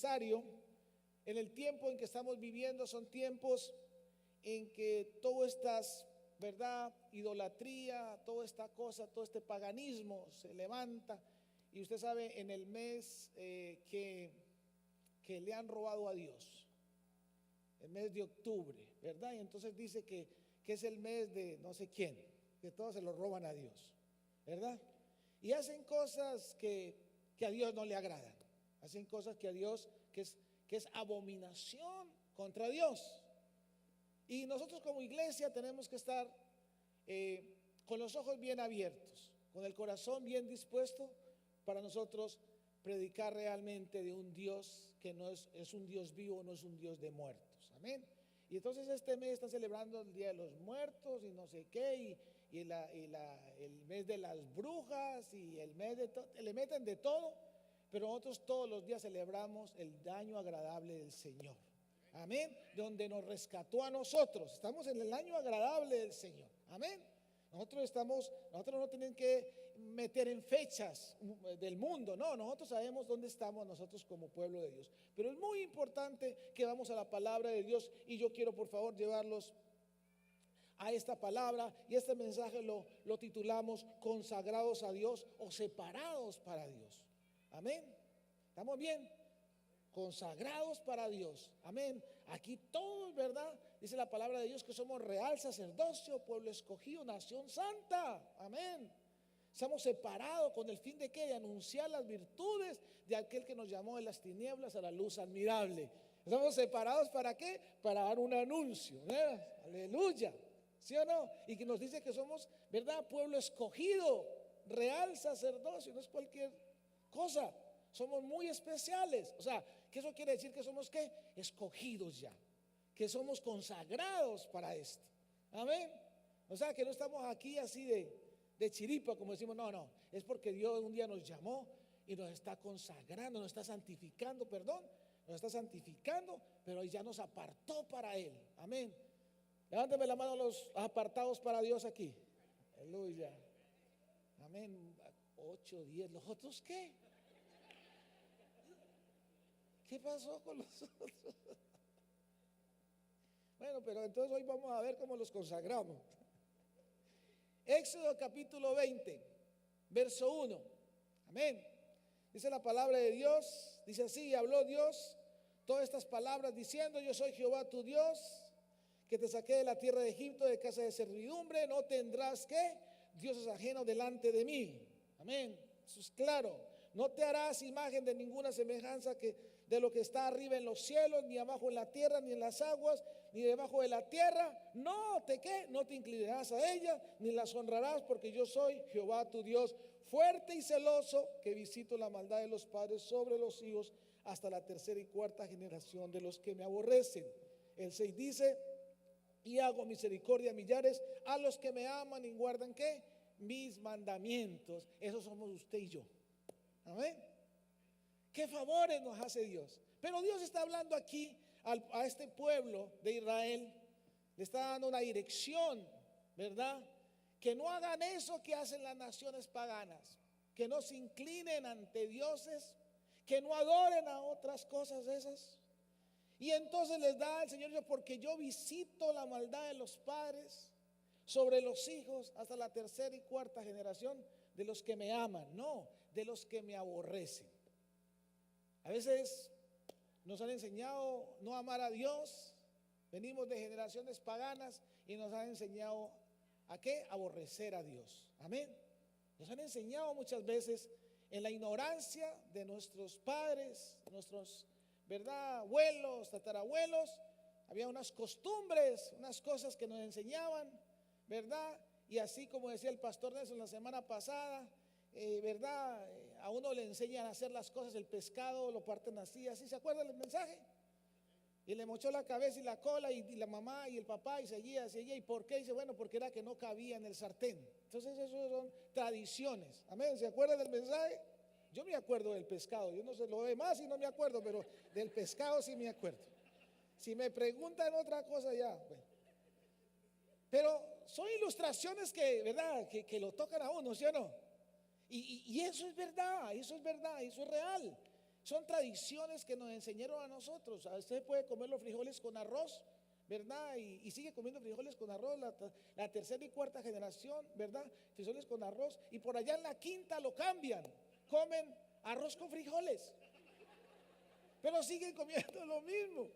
necesario. En el tiempo en que estamos viviendo son tiempos en que todas estas, ¿verdad?, idolatría, toda esta cosa, todo este paganismo se levanta. Y usted sabe, en el mes que le han robado a Dios, el mes de octubre, ¿verdad? Y entonces dice que es el mes de no sé quién, que todos se lo roban a Dios, ¿verdad? Y hacen cosas que a Dios no le agradan, hacen cosas que a Dios, que es abominación contra Dios. Y nosotros como iglesia tenemos que estar con los ojos bien abiertos, con el corazón bien dispuesto para nosotros predicar realmente de un Dios que no es un Dios vivo, no es un Dios de muertos. Amén. Y entonces este mes están celebrando el Día de los Muertos y no sé qué, y el mes de las brujas y el mes de todo, le meten de todo, pero nosotros todos los días celebramos el año agradable del Señor. Amén. Donde nos rescató a nosotros. Estamos en el año agradable del Señor. Amén. Nosotros no tenemos que meter en fechas del mundo. No, nosotros sabemos dónde estamos nosotros como pueblo de Dios. Pero es muy importante que vamos a la palabra de Dios. Y yo quiero por favor llevarlos a esta palabra. Y este mensaje lo titulamos consagrados a Dios o separados para Dios. Amén. ¿Estamos bien? Consagrados para Dios. Amén. Aquí todos, ¿verdad? Dice la palabra de Dios que somos real sacerdocio, pueblo escogido, nación santa. Amén. Estamos separados con el fin de ¿qué? De anunciar las virtudes de aquel que nos llamó de las tinieblas a la luz admirable. Estamos separados ¿para qué? Para dar un anuncio, ¿verdad? Aleluya. ¿Sí o no? Y que nos dice que somos, ¿verdad? Pueblo escogido, real sacerdocio, no es cualquier cosa. Somos muy especiales. O sea, que eso quiere decir que somos ¿qué? Escogidos ya, que somos consagrados para esto. Amén. O sea, que no estamos aquí así de chiripa, como decimos, no, es porque Dios un día nos llamó y nos está consagrando, nos está santificando, nos está santificando, pero ya nos apartó para Él. Amén. Levántame la mano a los apartados para Dios aquí. Aleluya. Amén. 8, 10, ¿los otros qué? ¿Qué pasó con los otros? Bueno, pero entonces hoy vamos a ver cómo los consagramos. Éxodo capítulo 20, verso 1. Amén. Dice la palabra de Dios, dice así: y habló Dios todas estas palabras diciendo: yo soy Jehová tu Dios, que te saqué de la tierra de Egipto, de casa de servidumbre. No tendrás ¿qué? Dioses ajenos delante de mí. Amén. Eso es claro. No te harás imagen de ninguna semejanza de lo que está arriba en los cielos, ni abajo en la tierra, ni en las aguas, ni debajo de la tierra. No te inclinarás a ella, ni las honrarás, porque yo soy Jehová tu Dios, fuerte y celoso, que visito la maldad de los padres sobre los hijos, hasta la tercera y cuarta generación de los que me aborrecen. El 6 dice: y hago misericordia a millares, a los que me aman y guardan ¿qué? Mis mandamientos. Esos somos usted y yo. Amén. Qué favores nos hace Dios. Pero Dios está hablando aquí a este pueblo de Israel, le está dando una dirección, ¿verdad? Que no hagan eso que hacen las naciones paganas, que no se inclinen ante dioses, que no adoren a otras cosas de esas. Y entonces les da el Señor: porque yo visito la maldad de los padres sobre los hijos hasta la tercera y cuarta generación de los que me aman, no, de los que me aborrecen. A veces nos han enseñado no amar a Dios, venimos de generaciones paganas y nos han enseñado ¿a qué? Aborrecer a Dios. Amén. Nos han enseñado muchas veces en la ignorancia de nuestros padres, nuestros, ¿verdad?, abuelos, tatarabuelos. Había unas costumbres, unas cosas que nos enseñaban, ¿verdad? Y así como decía el pastor Nelson la semana pasada, ¿verdad? A uno le enseñan a hacer las cosas, el pescado lo parten así, ¿se acuerdan del mensaje? Y le mochó la cabeza y la cola, y la mamá y el papá, y seguía. ¿Y por qué? Dice, bueno, porque era que no cabía en el sartén. Entonces eso son tradiciones. Amén. ¿Se acuerdan del mensaje? Yo me acuerdo del pescado. Yo no sé lo demás y no me acuerdo, pero del pescado sí me acuerdo. Si me preguntan otra cosa ya, bueno. Pero son ilustraciones que, ¿verdad?, que lo tocan a uno, ¿sí o no? Y eso es verdad, eso es verdad, eso es real. O son tradiciones que nos enseñaron a nosotros. A usted puede comer los frijoles con arroz, ¿verdad? Y sigue comiendo frijoles con arroz, la tercera y cuarta generación, ¿verdad? Frijoles con arroz. Y por allá en la quinta lo cambian, comen arroz con frijoles, pero siguen comiendo lo mismo.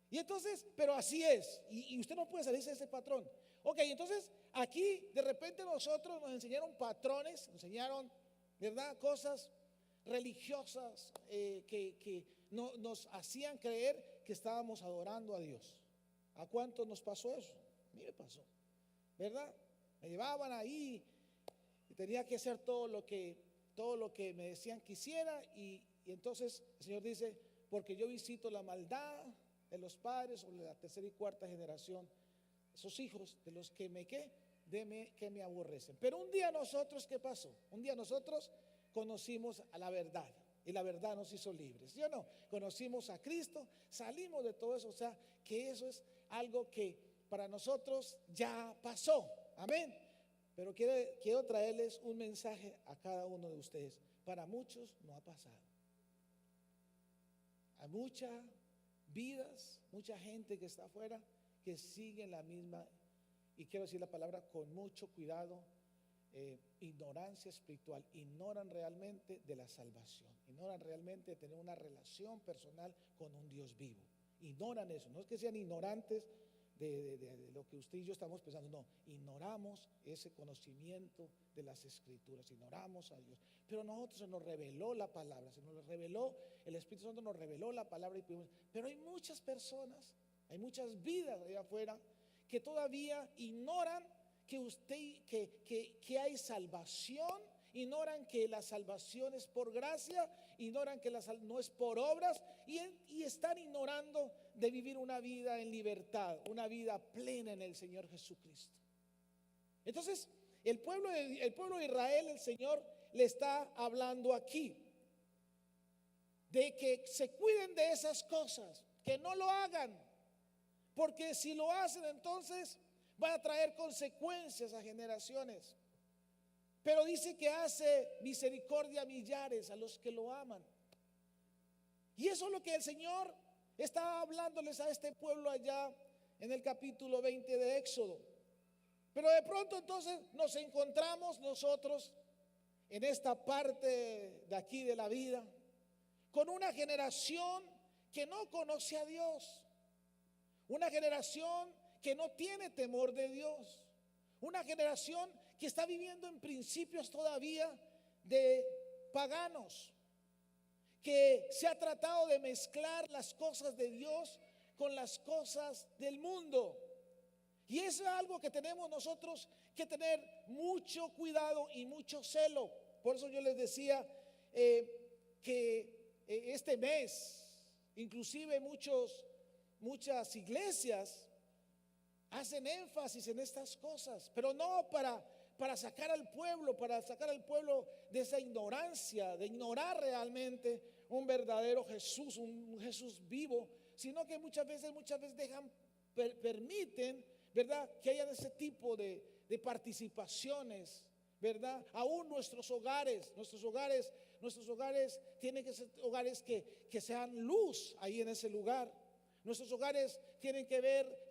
Y entonces, pero así es, y usted no puede salirse de ese patrón. Ok, entonces aquí de repente nosotros nos enseñaron patrones, nos enseñaron, ¿verdad? Cosas religiosas que nos hacían creer que estábamos adorando a Dios. ¿A cuánto nos pasó eso? A mí me pasó, ¿verdad? Me llevaban ahí y tenía que hacer todo lo que me decían que hiciera, y entonces el Señor dice, porque yo visito la maldad de los padres o de la tercera y cuarta generación, esos hijos de los que que me aborrecen. Pero un día nosotros, ¿qué pasó? Un día nosotros conocimos a la verdad, y la verdad nos hizo libres, ¿sí o no? Conocimos a Cristo, salimos de todo eso. O sea, que eso es algo que para nosotros ya pasó, amén. Pero quiero traerles un mensaje a cada uno de ustedes. Para muchos no ha pasado. Hay muchas vidas, mucha gente que está afuera que sigue la misma, y quiero decir la palabra con mucho cuidado, ignorancia espiritual. Ignoran realmente de la salvación, ignoran realmente de tener una relación personal con un Dios vivo. Ignoran eso. No es que sean ignorantes de lo que usted y yo estamos pensando, no, ignoramos ese conocimiento de las escrituras, ignoramos a Dios. Pero nosotros se nos reveló la palabra, se nos reveló, el Espíritu Santo nos reveló la palabra, pero hay muchas personas, hay muchas vidas allá afuera que todavía ignoran que hay salvación, ignoran que la salvación es por gracia, ignoran que no es por obras, y están ignorando de vivir una vida en libertad, una vida plena en el Señor Jesucristo. Entonces, el pueblo de Israel, el Señor le está hablando aquí de que se cuiden de esas cosas, que no lo hagan, porque si lo hacen entonces va a traer consecuencias a generaciones. Pero dice que hace misericordia a millares, a los que lo aman. Y eso es lo que el Señor estaba hablándoles a este pueblo allá en el capítulo 20 de Éxodo. Pero de pronto entonces nos encontramos nosotros en esta parte de aquí de la vida con una generación que no conoce a Dios, una generación que no tiene temor de Dios, una generación que está viviendo en principios todavía de paganos, que se ha tratado de mezclar las cosas de Dios con las cosas del mundo. Y eso es algo que tenemos nosotros que tener mucho cuidado y mucho celo. Por eso yo les decía que este mes, inclusive muchas iglesias hacen énfasis en estas cosas, pero no para sacar al pueblo de esa ignorancia, de ignorar realmente un verdadero Jesús, un Jesús vivo, sino que muchas veces permiten, ¿verdad?, que haya ese tipo de participaciones, ¿verdad? Aún nuestros hogares tienen que ser hogares que sean luz ahí en ese lugar. Nuestros hogares tienen que ver,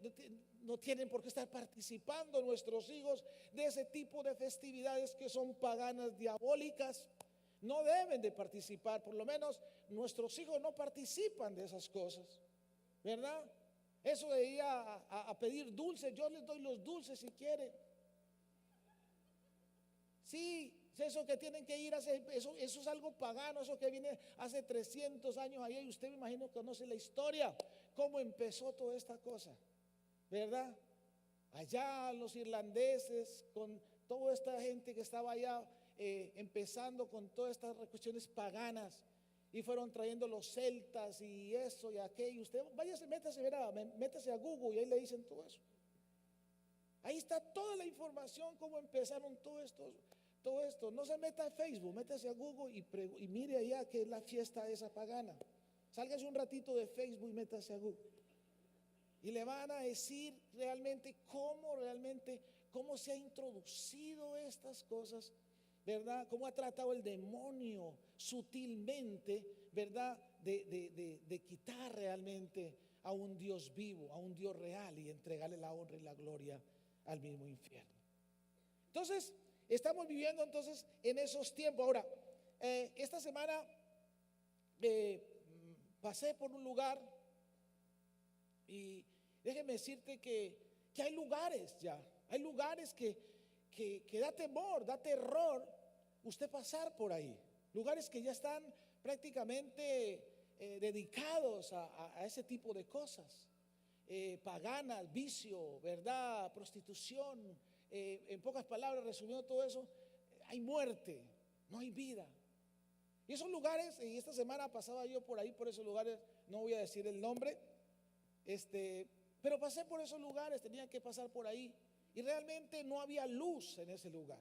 no tienen por qué estar participando nuestros hijos de ese tipo de festividades que son paganas, diabólicas. No deben de participar, por lo menos nuestros hijos no participan de esas cosas, ¿verdad? Eso de ir a pedir dulces, yo les doy los dulces si quieren. Sí, eso que tienen que ir a hacer, eso es algo pagano, eso que viene hace 300 años allá, y usted me imagino que conoce la historia, cómo empezó toda esta cosa, ¿verdad? Allá los irlandeses, con toda esta gente que estaba allá, empezando con todas estas cuestiones paganas, y fueron trayendo los celtas y eso y aquello. Usted váyase, métase a Google y ahí le dicen todo eso. Ahí está toda la información, cómo empezaron todo esto. No se meta a Facebook, métase a Google y mire allá que es la fiesta esa pagana. Sálgase un ratito de Facebook y métase a Google. Y le van a decir realmente cómo se ha introducido estas cosas ¿verdad? Cómo ha tratado el demonio sutilmente, ¿verdad? De quitar realmente a un Dios vivo, a un Dios real, y entregarle la honra y la gloria al mismo infierno. Entonces, estamos viviendo entonces en esos tiempos. Ahora, esta semana pasé por un lugar y déjeme decirte que hay lugares ya, hay lugares que da temor, da terror usted pasar por ahí. Lugares que ya están prácticamente dedicados a ese tipo de cosas. Paganas, vicio, verdad, prostitución. En pocas palabras, resumiendo todo eso, hay muerte, no hay vida. Y esos lugares, y esta semana pasaba yo por ahí, por esos lugares, no voy a decir el nombre, pero pasé por esos lugares, tenía que pasar por ahí. Y realmente no había luz en ese lugar.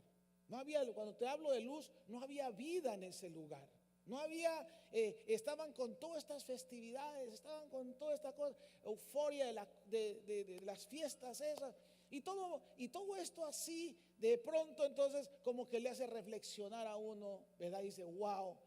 No había, cuando te hablo de luz, no había vida en ese lugar. No había, estaban con todas estas festividades, estaban con toda esta cosa, euforia de las fiestas esas. Y todo esto así, de pronto entonces como que le hace reflexionar a uno, ¿verdad? Dice, wow,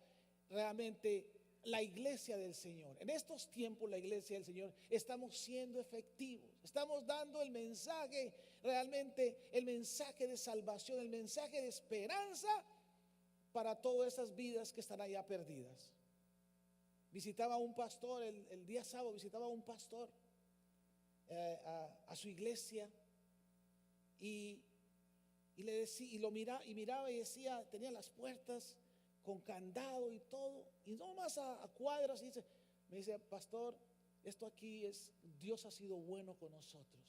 realmente la iglesia del Señor, en estos tiempos la iglesia del Señor, estamos siendo efectivos, estamos dando el mensaje, realmente el mensaje de salvación, el mensaje de esperanza para todas esas vidas que están allá perdidas. Visitaba a un pastor, el día sábado visitaba a un pastor a su iglesia y le decía, y lo miraba y decía, tenía las puertas con candado y todo, y no más a cuadras, y me dice, pastor, esto aquí es, Dios ha sido bueno con nosotros.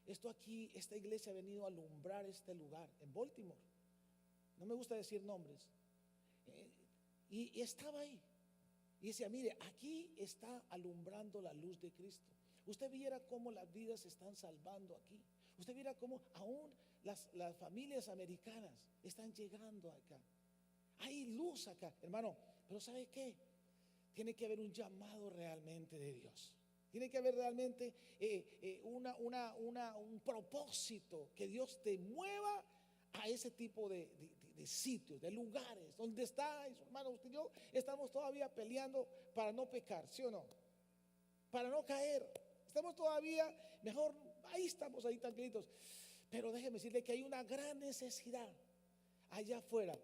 Esto aquí, esta iglesia ha venido a alumbrar este lugar en Baltimore. No me gusta decir nombres. Y estaba ahí. Y decía, mire, aquí está alumbrando la luz de Cristo. Usted viera cómo las vidas se están salvando aquí. Usted viera cómo aún las familias americanas están llegando acá. Hay luz acá, hermano. Pero ¿sabe qué? Tiene que haber un llamado realmente de Dios. Tiene que haber realmente un propósito, que Dios te mueva a ese tipo de sitios, de lugares donde está, hermano, usted y yo estamos todavía peleando para no pecar, ¿sí o no? Para no caer. Estamos todavía, mejor, ahí estamos, ahí tranquilitos. Pero déjeme decirle que hay una gran necesidad allá afuera.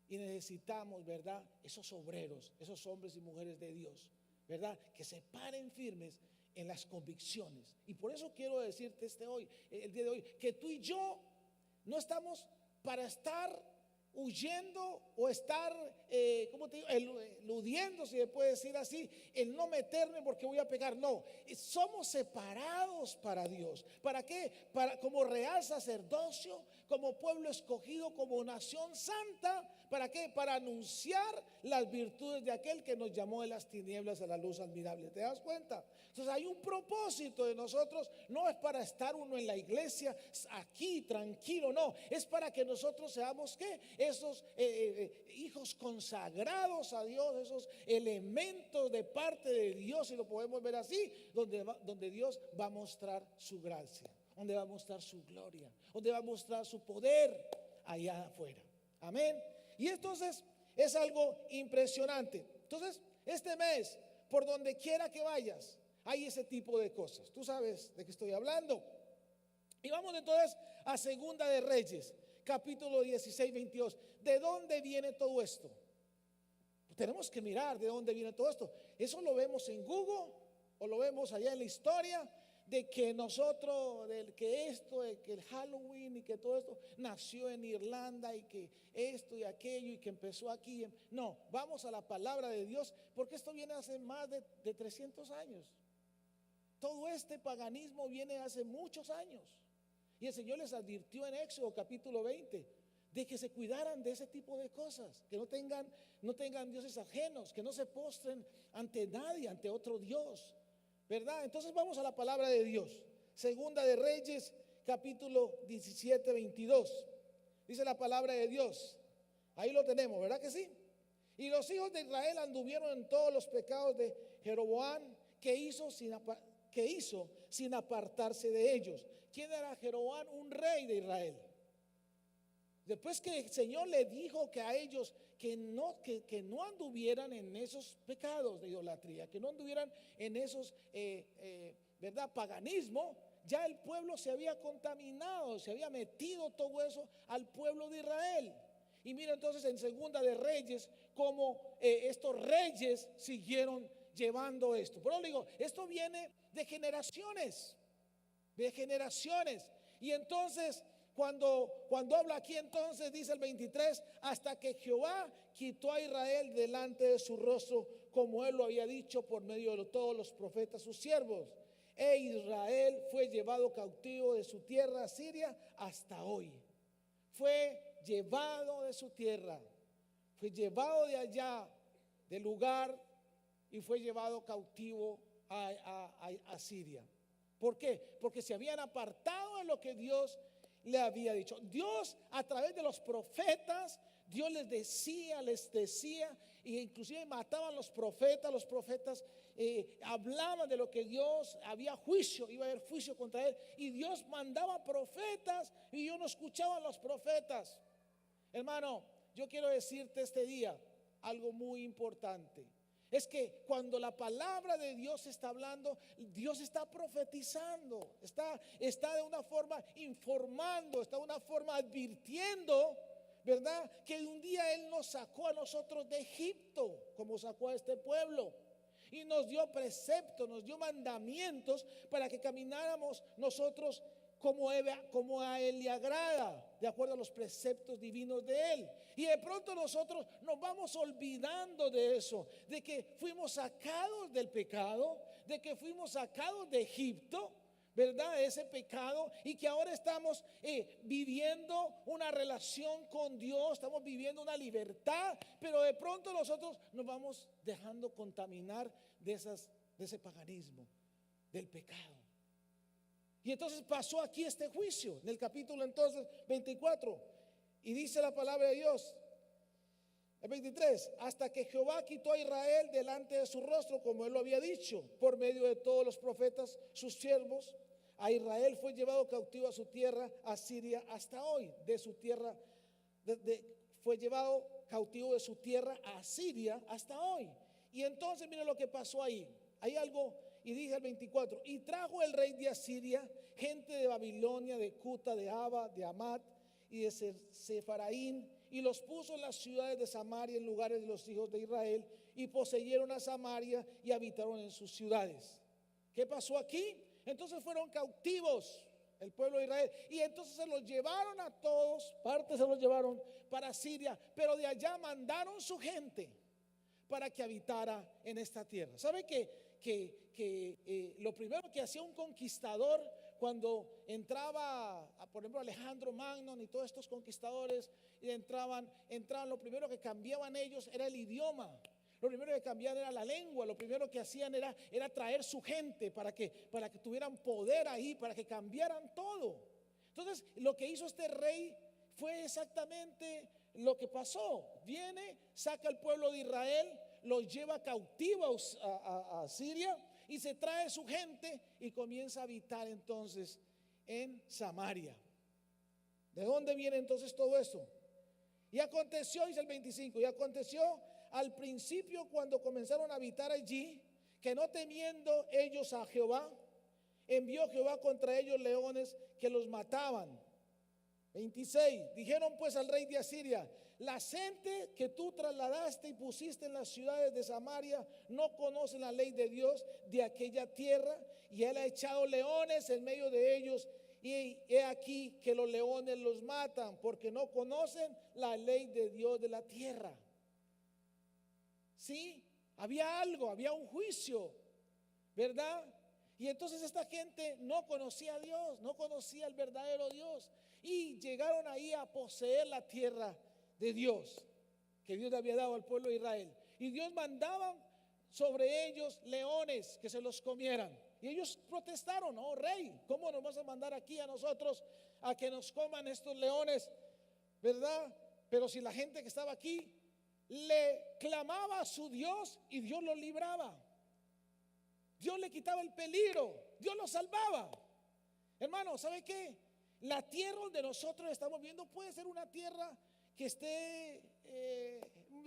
Y necesitamos, ¿verdad? Esos obreros, esos hombres y mujeres de Dios, ¿verdad? Que se paren firmes en las convicciones. Y por eso quiero decirte el día de hoy, que tú y yo no estamos para estar huyendo o estar, ¿cómo te digo? Eludiendo, si se puede decir así, el no meterme porque voy a pecar. No, somos separados para Dios. ¿Para qué? Como real sacerdocio, como pueblo escogido, como nación santa. ¿Para qué? Para anunciar las virtudes de aquel que nos llamó de las tinieblas a la luz admirable. ¿Te das cuenta? Entonces hay un propósito de nosotros. No es para estar uno en la iglesia aquí tranquilo, no. Es para que nosotros seamos, ¿qué? Esos hijos consagrados a Dios, esos elementos de parte de Dios, si lo podemos ver así, donde Dios va a mostrar su gracia, donde va a mostrar su gloria, donde va a mostrar su poder allá afuera. Amén. Y entonces es algo impresionante. Entonces, este mes, por donde quiera que vayas, hay ese tipo de cosas. Tú sabes de qué estoy hablando. Y vamos entonces a Segunda de Reyes, capítulo 16, 22. ¿De dónde viene todo esto? Tenemos que mirar de dónde viene todo esto. Eso lo vemos en Google o lo vemos allá en la historia, de que nosotros, de que el Halloween y que todo esto nació en Irlanda y que esto y aquello y que empezó aquí. No, vamos a la palabra de Dios, porque esto viene hace más de 300 años. Todo este paganismo viene hace muchos años. Y el Señor les advirtió en Éxodo capítulo 20 de que se cuidaran de ese tipo de cosas, que no tengan dioses ajenos, que no se postren ante nadie, ante otro Dios, ¿verdad? Entonces vamos a la palabra de Dios. Segunda de Reyes capítulo 17, 22. Dice la palabra de Dios. Ahí lo tenemos, ¿verdad que sí? Y los hijos de Israel anduvieron en todos los pecados de Jeroboam, que hizo sin apartarse de ellos. ¿Quién era Jeroboam? Un rey de Israel. Después que el Señor le dijo que a ellos que no anduvieran en esos pecados de idolatría, que no anduvieran en esos, ¿verdad? Paganismo, ya el pueblo se había contaminado, se había metido todo eso al pueblo de Israel. Y mira entonces en Segunda de Reyes cómo estos reyes siguieron llevando esto. Pero digo, esto viene de generaciones, de generaciones. Y entonces cuando habla aquí, entonces dice el 23, hasta que Jehová quitó a Israel delante de su rostro, como él lo había dicho por medio de todos los profetas sus siervos. E Israel fue llevado cautivo de su tierra a Siria hasta hoy. Fue llevado de su tierra, fue llevado de allá, del lugar, y fue llevado cautivo a Siria. ¿Por qué? Porque se habían apartado de lo que Dios le había dicho. Dios, a través de los profetas, Dios les decía, e inclusive mataban los profetas hablaban de lo que Dios, había juicio, iba a haber juicio contra él, y Dios mandaba profetas y ellos no escuchaban los profetas. Hermano, yo quiero decirte este día algo muy importante. Es que cuando la palabra de Dios está hablando, Dios está profetizando, está de una forma informando, está de una forma advirtiendo, ¿verdad? Que un día Él nos sacó a nosotros de Egipto, como sacó a este pueblo, y nos dio preceptos, nos dio mandamientos para que camináramos nosotros como a Él le agrada, de acuerdo a los preceptos divinos de Él. Y de pronto nosotros nos vamos olvidando de eso, de que fuimos sacados del pecado, de que fuimos sacados de Egipto, ¿verdad? Ese pecado, y que ahora estamos viviendo una relación con Dios, estamos viviendo una libertad, pero de pronto nosotros nos vamos dejando contaminar de ese paganismo, del pecado. Y entonces pasó aquí este juicio, en el capítulo entonces 24, y dice la palabra de Dios, el 23, hasta que Jehová quitó a Israel delante de su rostro, como él lo había dicho, por medio de todos los profetas, sus siervos. A Israel fue llevado cautivo a su tierra, a Siria, hasta hoy. De su tierra, fue llevado cautivo de su tierra a Siria hasta hoy. Y entonces mire lo que pasó ahí. Hay algo, y dice el 24, y trajo el rey de Asiria gente de Babilonia, de Cuta, de Aba, de Amat y de Sefaraín, y los puso en las ciudades de Samaria, en lugares de los hijos de Israel, y poseyeron a Samaria y habitaron en sus ciudades. ¿Qué pasó aquí? Entonces fueron cautivos el pueblo de Israel, y entonces se los llevaron a todos, partes se los llevaron para Siria, pero de allá mandaron su gente para que habitara en esta tierra. ¿Sabe que lo primero que hacía un conquistador cuando entraba, por ejemplo, Alejandro Magno y todos estos conquistadores entraban, lo primero que cambiaban ellos era el idioma? Lo primero que cambiaban era la lengua. Lo primero que hacían era traer su gente para que tuvieran poder ahí, para que cambiaran todo. Entonces lo que hizo este rey fue exactamente lo que pasó. Viene, saca al pueblo de Israel, los lleva cautivos a Siria, y se trae su gente y comienza a habitar entonces en Samaria. ¿De dónde viene entonces todo esto? Y aconteció, dice el 25, y aconteció al principio, cuando comenzaron a habitar allí, que no temiendo ellos a Jehová, envió Jehová contra ellos leones que los mataban. 26, dijeron pues al rey de Asiria: la gente que tú trasladaste y pusiste en las ciudades de Samaria no conocen la ley de Dios de aquella tierra, y él ha echado leones en medio de ellos, y he aquí que los leones los matan, porque no conocen la ley de Dios de la tierra. Sí, había algo, había un juicio, ¿verdad? Y entonces esta gente no conocía a Dios, no conocía al verdadero Dios, y llegaron ahí a poseer la tierra de Dios que Dios le había dado al pueblo de Israel. Y Dios mandaba sobre ellos leones que se los comieran. Y ellos protestaron: oh rey, ¿cómo nos vas a mandar aquí a nosotros a que nos coman estos leones? ¿Verdad? Pero si la gente que estaba aquí le clamaba a su Dios, y Dios lo libraba, Dios le quitaba el peligro, Dios lo salvaba. Hermano, ¿sabe qué? La tierra donde nosotros estamos viendo puede ser una tierra que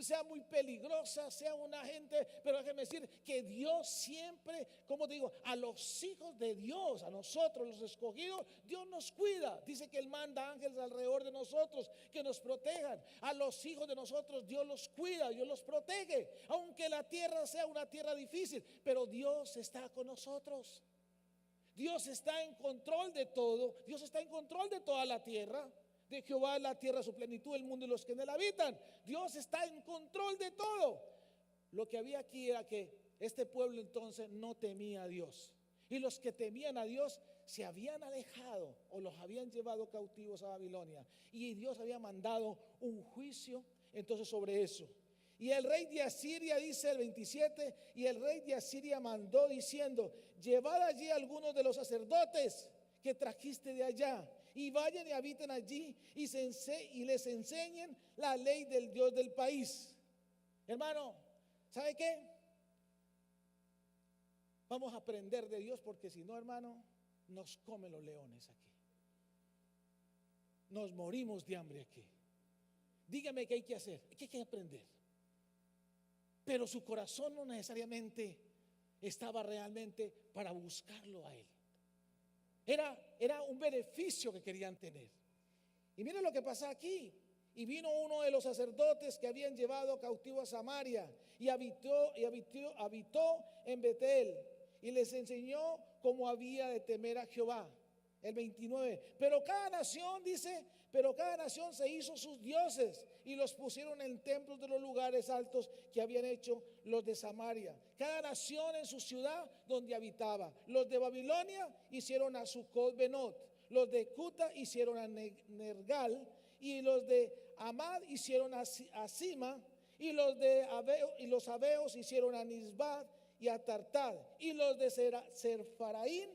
sea muy peligrosa, sea una gente, pero déjeme decir que Dios siempre, como digo, a los hijos de Dios, a nosotros los escogidos, Dios nos cuida. Dice que Él manda ángeles alrededor de nosotros que nos protejan. A los hijos de nosotros Dios los cuida, Dios los protege, aunque la tierra sea una tierra difícil, pero Dios está con nosotros. Dios está en control de todo. Dios está en control de toda la tierra. De Jehová es la tierra, su plenitud, el mundo y los que en él habitan. Dios está en control de todo. Lo que había aquí era que este pueblo entonces no temía a Dios. Y los que temían a Dios se habían alejado o los habían llevado cautivos a Babilonia. Y Dios había mandado un juicio entonces sobre eso. Y el rey de Asiria, dice el 27, y el rey de Asiria mandó diciendo: llevad allí algunos de los sacerdotes que trajiste de allá, y vayan y habiten allí, y les enseñen la ley del Dios del país. Hermano, ¿sabe qué? Vamos a aprender de Dios, porque si no, hermano, nos comen los leones aquí. Nos morimos de hambre aquí. Dígame qué hay que hacer, qué hay que aprender. Pero su corazón no necesariamente estaba realmente para buscarlo a Él. Era un beneficio que querían tener. Y miren lo que pasa aquí. Y vino uno de los sacerdotes que habían llevado cautivo a Samaria y habitó en Betel, y les enseñó cómo había de temer a Jehová. El 29. Pero cada nación, dice, se hizo sus dioses y los pusieron en templos de los lugares altos que habían hecho los de Samaria. Cada nación en su ciudad donde habitaba. Los de Babilonia hicieron a Sucot Benot, los de Cuta hicieron a Nergal, y los de Amad hicieron a Sima, y los abeos hicieron a Nisbad y a Tartad, y los de Serfaraín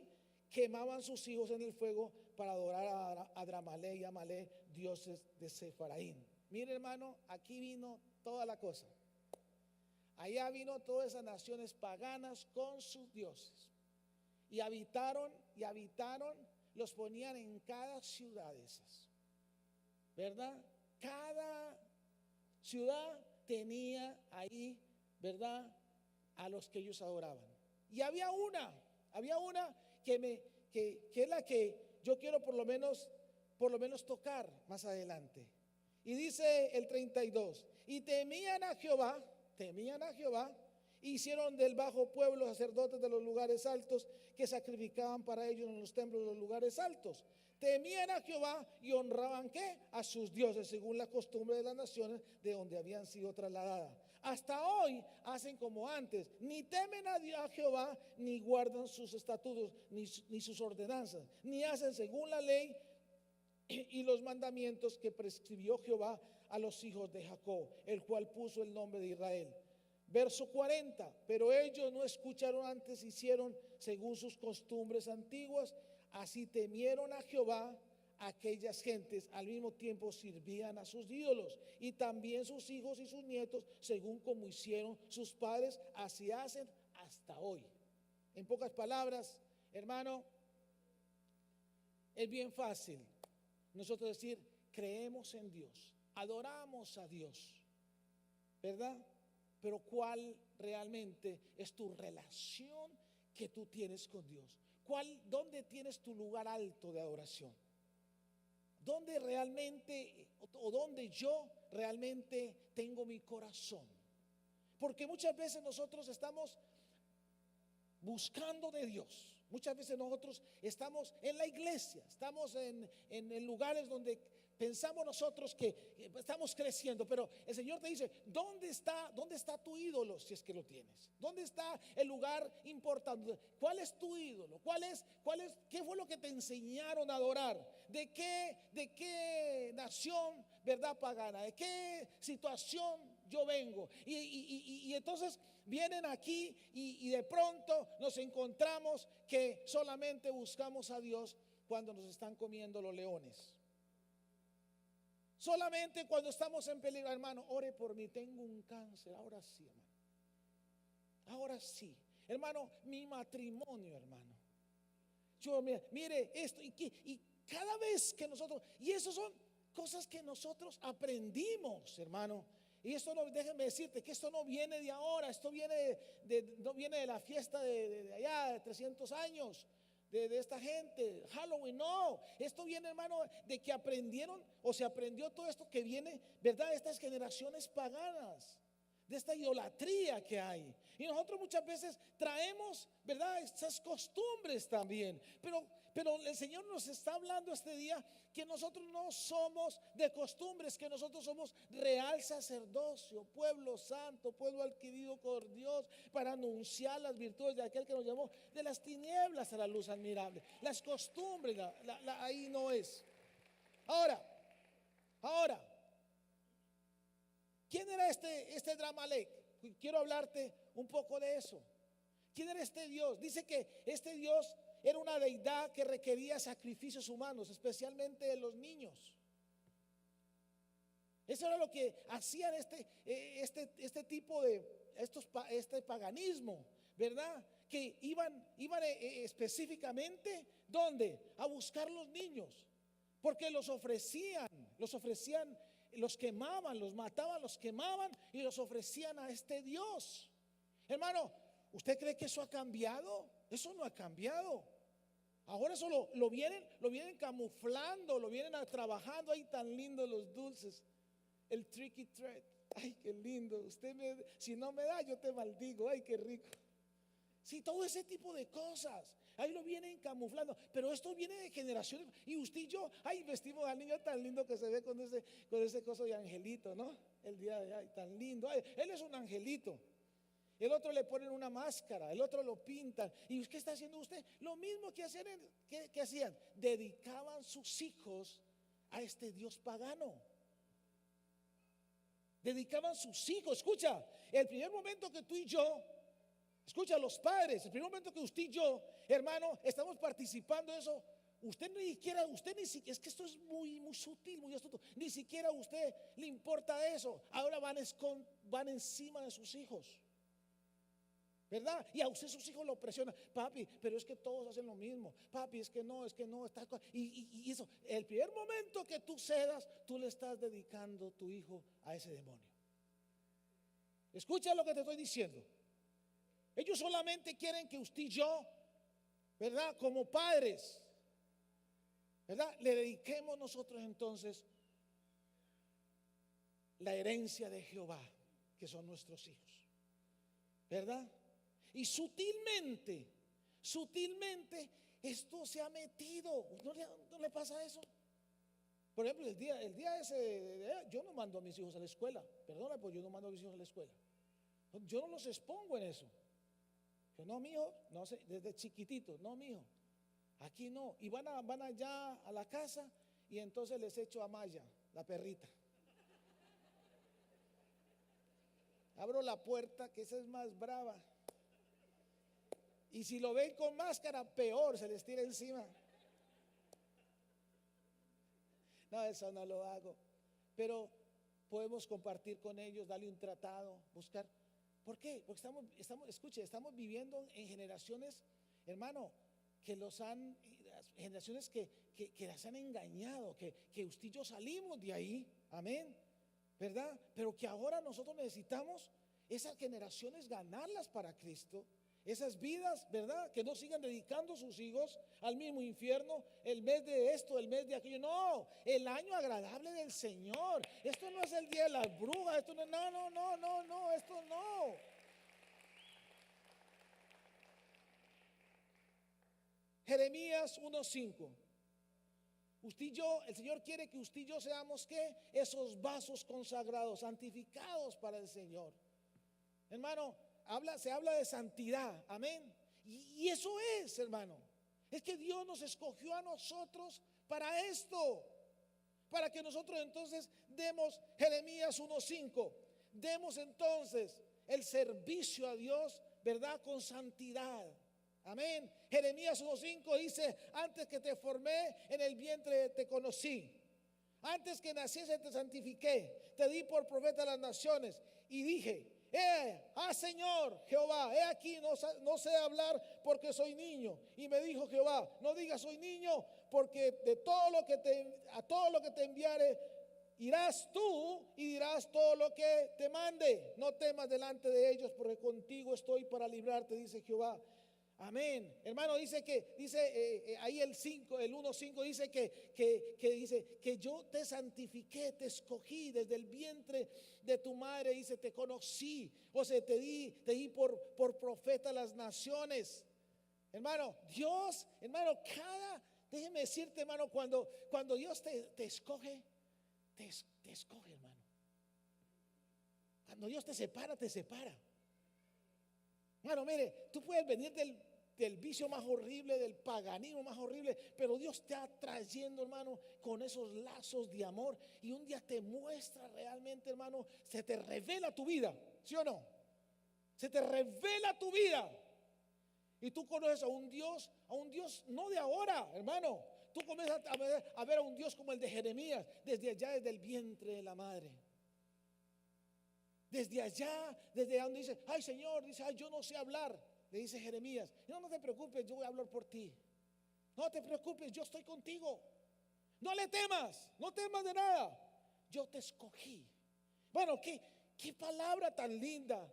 quemaban sus hijos en el fuego para adorar a Adramalé y Amalé, dioses de Sefaraín. Mire, hermano, aquí vino toda la cosa. Allá vino todas esas naciones paganas con sus dioses. Y habitaron, los ponían en cada ciudad de esas. ¿Verdad? Cada ciudad tenía ahí, ¿verdad?, a los que ellos adoraban. Y había una que es la que yo quiero por lo menos tocar más adelante. Y dice el 32: y temían a Jehová, hicieron del bajo pueblo sacerdotes de los lugares altos que sacrificaban para ellos en los templos de los lugares altos. Temían a Jehová y honraban ¿qué? A sus dioses, según la costumbre de las naciones de donde habían sido trasladadas. Hasta hoy hacen como antes, ni temen a Jehová, ni guardan sus estatutos, ni sus ordenanzas, ni hacen según la ley y los mandamientos que prescribió Jehová a los hijos de Jacob, el cual puso el nombre de Israel. Verso 40: pero ellos no escucharon antes, hicieron según sus costumbres antiguas, así temieron a Jehová. Aquellas gentes al mismo tiempo sirvían a sus ídolos, y también sus hijos y sus nietos, según como hicieron sus padres, así hacen hasta hoy. En pocas palabras, hermano, es bien fácil nosotros decir: creemos en Dios, adoramos a Dios, ¿verdad? Pero ¿cuál realmente es tu relación que tú tienes con Dios? ¿Dónde tienes tu lugar alto de adoración? ¿Dónde realmente, o dónde yo realmente tengo mi corazón? Porque muchas veces nosotros estamos buscando de Dios. Muchas veces nosotros estamos en la iglesia, estamos en lugares donde pensamos nosotros que estamos creciendo, pero el Señor te dice: ¿dónde está tu ídolo, si es que lo tienes? ¿Dónde está el lugar importante? ¿Cuál es tu ídolo? ¿Qué fue lo que te enseñaron a adorar? ¿De qué nación, verdad, pagana? ¿De qué situación yo vengo? Y entonces vienen aquí y de pronto nos encontramos que solamente buscamos a Dios cuando nos están comiendo los leones. Solamente cuando estamos en peligro. Hermano, ore por mí, tengo un cáncer. Ahora sí, hermano. Ahora sí. Hermano, mi matrimonio, hermano. Mire esto. Y Cada vez que nosotros, y eso son cosas que nosotros aprendimos, hermano. Y esto no, déjame decirte que esto no viene de ahora, esto viene no viene de la fiesta de allá, de 300 años, de esta gente, Halloween, no. Esto viene, hermano, de que aprendieron o se aprendió todo esto que viene, ¿verdad? De estas generaciones paganas, de esta idolatría que hay. Y nosotros muchas veces traemos, ¿verdad?, estas costumbres también. Pero el Señor nos está hablando este día que nosotros no somos de costumbres, que nosotros somos real sacerdocio, pueblo santo, pueblo adquirido por Dios, para anunciar las virtudes de aquel que nos llamó de las tinieblas a la luz admirable. Las costumbres, ahí no es. Ahora, ¿quién era este Dramalek? Quiero hablarte un poco de eso. ¿Quién era este Dios? Dice que este Dios era una deidad que requería sacrificios humanos, especialmente de los niños. Eso era lo que hacían este tipo de este paganismo, ¿verdad? Que iban específicamente, ¿dónde? A buscar los niños, porque los ofrecían, los quemaban, los mataban, los quemaban y los ofrecían a este Dios. Hermano, ¿usted cree que eso ha cambiado? Eso no ha cambiado. Ahora eso lo vienen camuflando, lo vienen trabajando. Ay, tan lindo los dulces, el tricky treat. Ay, qué lindo. Si no me da, yo te maldigo. Ay, qué rico. Sí, todo ese tipo de cosas. Ahí lo vienen camuflando. Pero esto viene de generaciones. Y usted y yo, ay, vestimos al niño tan lindo que se ve con ese coso de angelito, ¿no? El día de ay, tan lindo. Ay, él es un angelito. El otro le ponen una máscara, el otro lo pintan. ¿Y qué está haciendo usted? Lo mismo que hacían. Dedicaban sus hijos a este Dios pagano. Dedicaban sus hijos. Escucha, el primer momento que tú y yo, escucha, los padres, el primer momento que usted y yo, hermano, estamos participando de eso, usted ni siquiera, es que esto es muy, muy sutil, muy astuto, ni siquiera a usted le importa eso. Ahora van encima de sus hijos, ¿verdad? Y a usted sus hijos lo presionan. Papi, pero es que todos hacen lo mismo. Papi, es que no, está. Y eso, el primer momento que tú cedas, tú le estás dedicando tu hijo a ese demonio. Escucha lo que te estoy diciendo. Ellos solamente quieren que usted y yo, ¿verdad?, como padres, ¿verdad?, le dediquemos nosotros entonces la herencia de Jehová, que son nuestros hijos, ¿verdad? Y sutilmente esto se ha metido. ¿No le pasa eso? Por ejemplo, el día ese, yo no mando a mis hijos a la escuela. Perdona, pues yo no mando a mis hijos a la escuela. Yo no los expongo en eso. Yo no, mijo, no sé, desde chiquitito, no, mijo, aquí no. Y van allá a la casa y entonces les echo a Maya, la perrita. Abro la puerta, que esa es más brava. Y si lo ven con máscara, peor, se les tira encima. No, eso no lo hago. Pero podemos compartir con ellos, darle un tratado, buscar. ¿Por qué? Porque estamos viviendo en generaciones, hermano, generaciones que las han engañado, que usted y yo salimos de ahí, amén, ¿verdad? Pero que ahora nosotros necesitamos esas generaciones ganarlas para Cristo. Esas vidas, ¿verdad?, que no sigan dedicando sus hijos al mismo infierno, el mes de esto, el mes de aquello. No, el año agradable del Señor. Esto no es el día de las brujas. Esto no, esto no. Jeremías 1:5. Usted y yo, el Señor quiere que usted y yo seamos, ¿qué? Esos vasos consagrados, santificados para el Señor. Hermano, se habla de santidad, amén. Y eso es, hermano, es que Dios nos escogió a nosotros para esto, para que nosotros entonces demos, Jeremías 1:5, demos entonces el servicio a Dios, ¿verdad?, con santidad, amén. Jeremías 1:5 dice: antes que te formé en el vientre te conocí, antes que naciese te santifiqué, te di por profeta a las naciones y dije: Señor Jehová, he aquí, no sé hablar porque soy niño. Y me dijo Jehová, no digas soy niño, porque a todo lo que te enviare irás tú y dirás todo lo que te mande. No temas delante de ellos, porque contigo estoy para librarte, dice Jehová. Amén. Hermano, dice ahí el 1:5 dice dice que yo te santifiqué, te escogí desde el vientre de tu madre, dice, te conocí, o sea, te di por profeta a las naciones. Hermano, Dios, hermano, déjeme decirte, hermano, cuando Dios te escoge, te escoge, hermano. Cuando Dios te separa, te separa. Hermano, mire, tú puedes venir del vicio más horrible, del paganismo más horrible, pero Dios te está trayendo, hermano, con esos lazos de amor, y un día te muestra realmente, hermano, se te revela tu vida, ¿sí o no? Se te revela tu vida, y tú conoces a un Dios no de ahora, hermano. Tú comienzas a ver a un Dios como el de Jeremías, desde allá, desde el vientre de la madre. Desde allá, desde donde dice, ay Señor, dice, ay, yo no sé hablar, le dice Jeremías. No te preocupes, yo voy a hablar por ti. No te preocupes, yo estoy contigo. No le temas, no temas de nada. Yo te escogí. Bueno, qué palabra tan linda.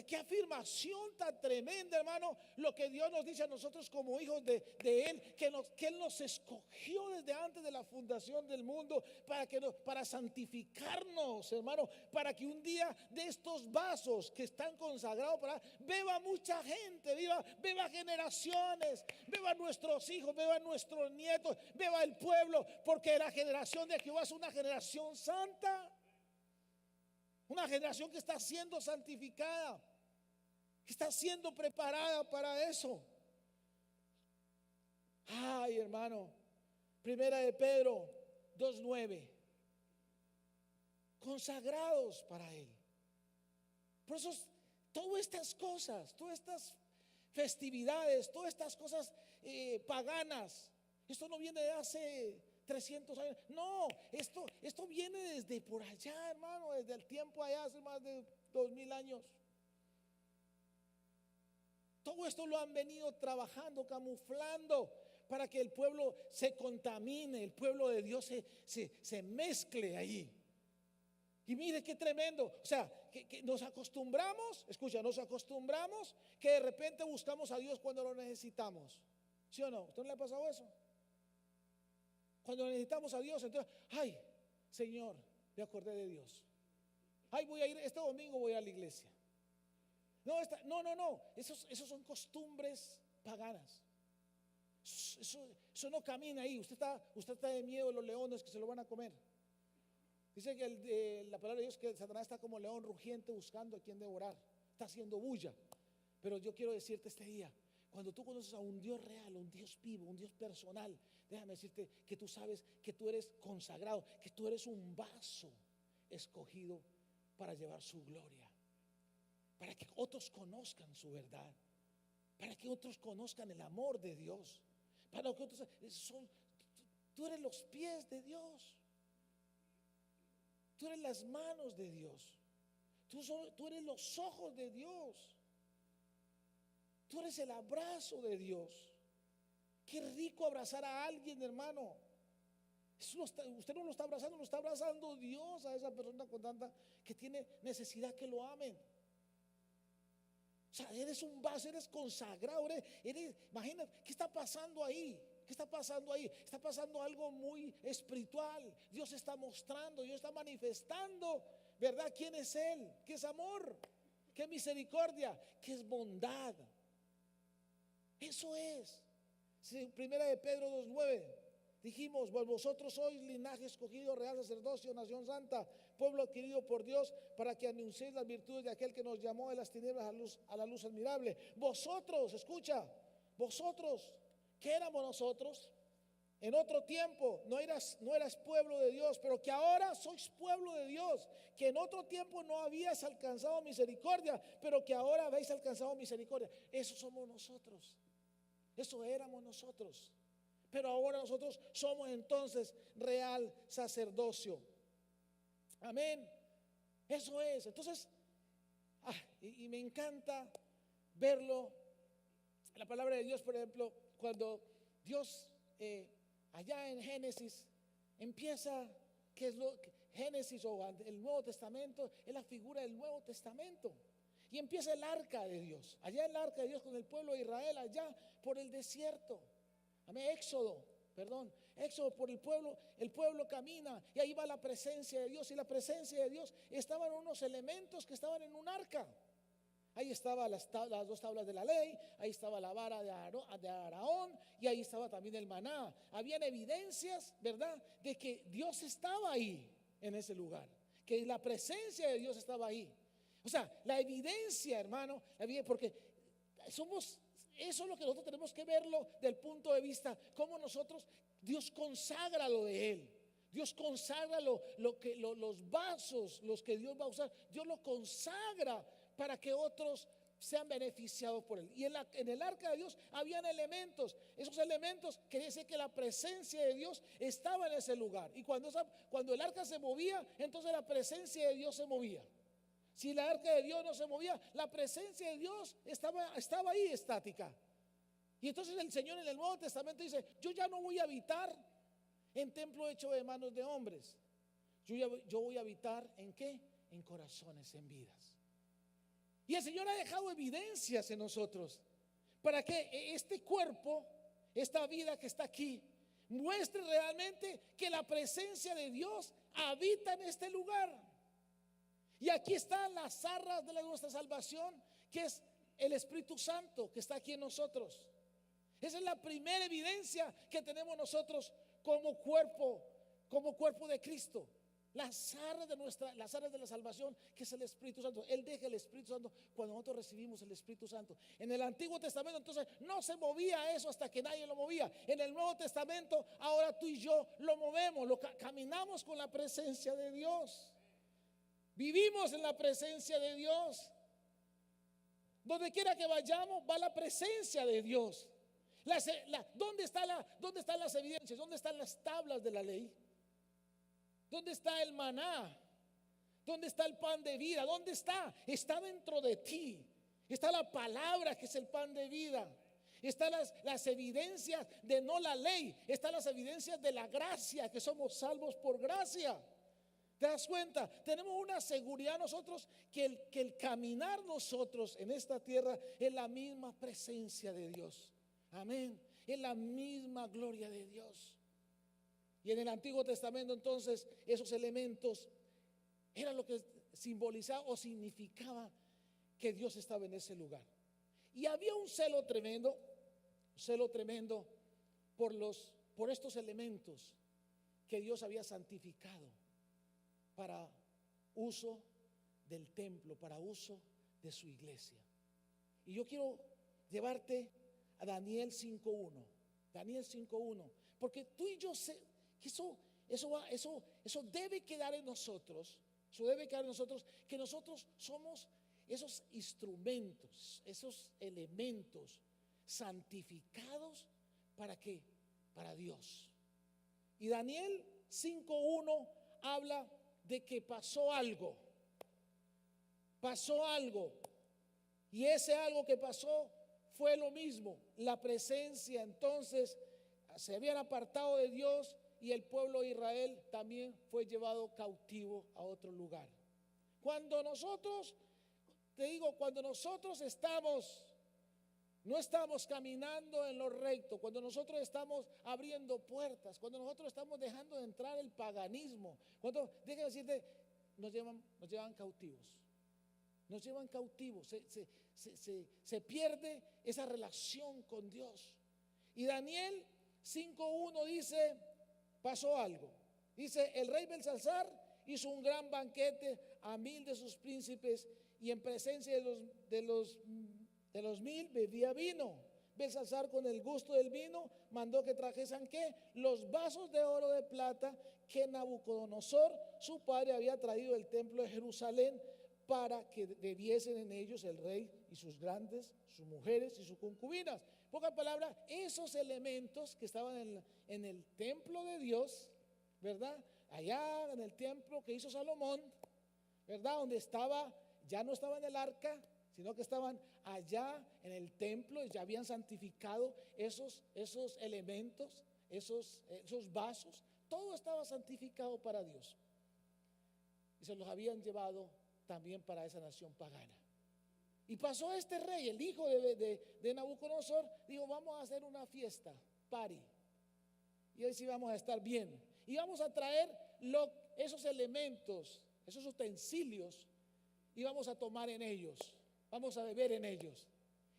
Qué afirmación tan tremenda, hermano, lo que Dios nos dice a nosotros como hijos de Él, que Él nos escogió desde antes de la fundación del mundo para santificarnos, hermano, para que un día de estos vasos que están consagrados beba mucha gente, beba generaciones, beba nuestros hijos, beba nuestros nietos, beba el pueblo, porque la generación de Jehová es una generación santa. Una generación que está siendo santificada, que está siendo preparada para eso. Ay, hermano, Primera de Pedro 2:9. Consagrados para Él. Por eso, todas estas cosas, todas estas festividades, todas estas cosas paganas, esto no viene de hace 300 años. No, esto viene desde por allá, hermano, desde el tiempo allá, hace más de 2000 años. Todo esto lo han venido trabajando, camuflando, para que el pueblo se contamine, el pueblo de Dios se mezcle ahí. Y mire qué tremendo. O sea, que nos acostumbramos, escucha, nos acostumbramos que de repente buscamos a Dios cuando lo necesitamos. ¿Sí o no? ¿Usted no le ha pasado eso? Cuando necesitamos a Dios, entonces, ay, Señor, me acordé de Dios. Ay, voy a ir, este domingo voy a la iglesia. No, esos son costumbres paganas. Eso no camina ahí. Usted está de miedo de los leones que se lo van a comer. Dice que la palabra de Dios, que Satanás está como león rugiente buscando a quien devorar. Está haciendo bulla. Pero yo quiero decirte este día, cuando tú conoces a un Dios real, un Dios vivo, un Dios personal, déjame decirte que tú sabes que tú eres consagrado, que tú eres un vaso escogido para llevar su gloria, para que otros conozcan su verdad, para que otros conozcan el amor de Dios, para que otros tú eres los pies de Dios, tú eres las manos de Dios, tú eres los ojos de Dios. Tú eres el abrazo de Dios. Qué rico abrazar a alguien, hermano. Usted no lo está abrazando, lo está abrazando Dios a esa persona con tanta que tiene necesidad que lo amen. O sea, eres un vaso, eres consagrado, imagínate, ¿qué está pasando ahí? ¿Qué está pasando ahí? Está pasando algo muy espiritual. Dios está mostrando, Dios está manifestando, ¿verdad? ¿Quién es Él? ¿Qué es amor? ¿Qué es misericordia? ¿Qué es bondad? Eso es. Primera de Pedro 2:9. Dijimos, vosotros sois linaje escogido, real sacerdocio, nación santa, pueblo adquirido por Dios, para que anunciéis las virtudes de aquel que nos llamó de las tinieblas a la luz admirable. Vosotros, escucha, vosotros, ¿qué éramos nosotros? En otro tiempo no eras pueblo de Dios, pero que ahora sois pueblo de Dios, que en otro tiempo no habías alcanzado misericordia, pero que ahora habéis alcanzado misericordia. Eso somos nosotros, eso éramos nosotros, pero ahora nosotros somos entonces real sacerdocio. Amén. Eso es. Entonces, y me encanta verlo. La palabra de Dios, por ejemplo, cuando Dios allá en Génesis empieza, que es lo que Génesis o el Nuevo Testamento es la figura del Nuevo Testamento. Y empieza el arca de Dios, allá el arca de Dios con el pueblo de Israel, allá por el desierto. Amén, Éxodo por el pueblo camina y ahí va la presencia de Dios. Y la presencia de Dios estaban unos elementos que estaban en un arca. Ahí estaban las dos tablas de la ley, ahí estaba la vara de Aarón y ahí estaba también el maná. Habían evidencias, ¿verdad?, de que Dios estaba ahí en ese lugar, que la presencia de Dios estaba ahí. O sea, la evidencia, hermano, porque eso es lo que nosotros tenemos que verlo del punto de vista, cómo Dios consagra lo de Él. Dios consagra los vasos, los que Dios va a usar. Dios lo consagra para que otros sean beneficiados por Él. Y en el arca de Dios habían elementos. Esos elementos quiere decir que la presencia de Dios estaba en ese lugar. Y cuando el arca se movía, entonces la presencia de Dios se movía. Si la arca de Dios no se movía, la presencia de Dios estaba ahí estática. Y entonces el Señor en el Nuevo Testamento dice: yo ya no voy a habitar en templo hecho de manos de hombres. Yo voy a habitar ¿en qué? En corazones, en vidas. Y el Señor ha dejado evidencias en nosotros para que este cuerpo, esta vida que está aquí, muestre realmente que la presencia de Dios habita en este lugar. Y aquí están las arras de nuestra salvación, que es el Espíritu Santo que está aquí en nosotros. Esa es la primera evidencia que tenemos nosotros como cuerpo de Cristo. Las arras de la salvación, que es el Espíritu Santo. Él deja el Espíritu Santo cuando nosotros recibimos el Espíritu Santo. En el Antiguo Testamento entonces no se movía eso hasta que nadie lo movía. En el Nuevo Testamento ahora tú y yo lo movemos, caminamos con la presencia de Dios. Vivimos en la presencia de Dios. Donde quiera que vayamos va la presencia de Dios. ¿Dónde están las evidencias? ¿Dónde están las tablas de la ley? ¿Dónde está el maná? ¿Dónde está el pan de vida? ¿Dónde está? Está dentro de ti. Está la palabra, que es el pan de vida. Están las evidencias de no la ley. Están las evidencias de la gracia, que somos salvos por gracia. ¿Te das cuenta? Tenemos una seguridad nosotros que el caminar nosotros en esta tierra es la misma presencia de Dios. Amén. Es la misma gloria de Dios. Y en el Antiguo Testamento entonces esos elementos eran lo que simbolizaba o significaba que Dios estaba en ese lugar. Y había un celo tremendo por estos elementos que Dios había santificado para uso del templo, para uso de su iglesia. Y yo quiero llevarte a Daniel 5:1. Daniel 5:1, porque tú y yo sé que eso debe quedar en nosotros. Eso debe quedar en nosotros, que nosotros somos esos instrumentos, esos elementos santificados. ¿Para qué? Para Dios. Y Daniel 5:1 habla de que pasó algo. Y ese algo que pasó fue lo mismo. La presencia, entonces, se habían apartado de Dios y el pueblo de Israel también fue llevado cautivo a otro lugar. Cuando nosotros no estamos caminando en lo recto, cuando nosotros estamos abriendo puertas, cuando nosotros estamos dejando de entrar el paganismo, déjame decirte, nos llevan cautivos. Nos llevan cautivos, se pierde esa relación con Dios. Y Daniel 5:1 dice: pasó algo. Dice: el rey Belsasar hizo un gran banquete a 1000 de sus príncipes, y en presencia de los 1000 bebía vino. Belsasar, con el gusto del vino, mandó que trajesen ¿qué? Los vasos de oro, de plata, que Nabucodonosor su padre había traído del templo de Jerusalén, para que bebiesen en ellos el rey y sus grandes, sus mujeres y sus concubinas. En pocas palabras, esos elementos que estaban en el templo de Dios, ¿verdad? Allá en el templo que hizo Salomón, ¿verdad? Donde estaba ya no estaban en el arca, sino que estaban allá en el templo y ya habían santificado esos elementos, esos vasos. Todo estaba santificado para Dios. Y se los habían llevado también para esa nación pagana. Y pasó este rey, el hijo de Nabucodonosor, dijo: vamos a hacer una fiesta, party. Y hoy sí vamos a estar bien. Y vamos a traer esos elementos, esos utensilios, y vamos a tomar en ellos, vamos a beber en ellos.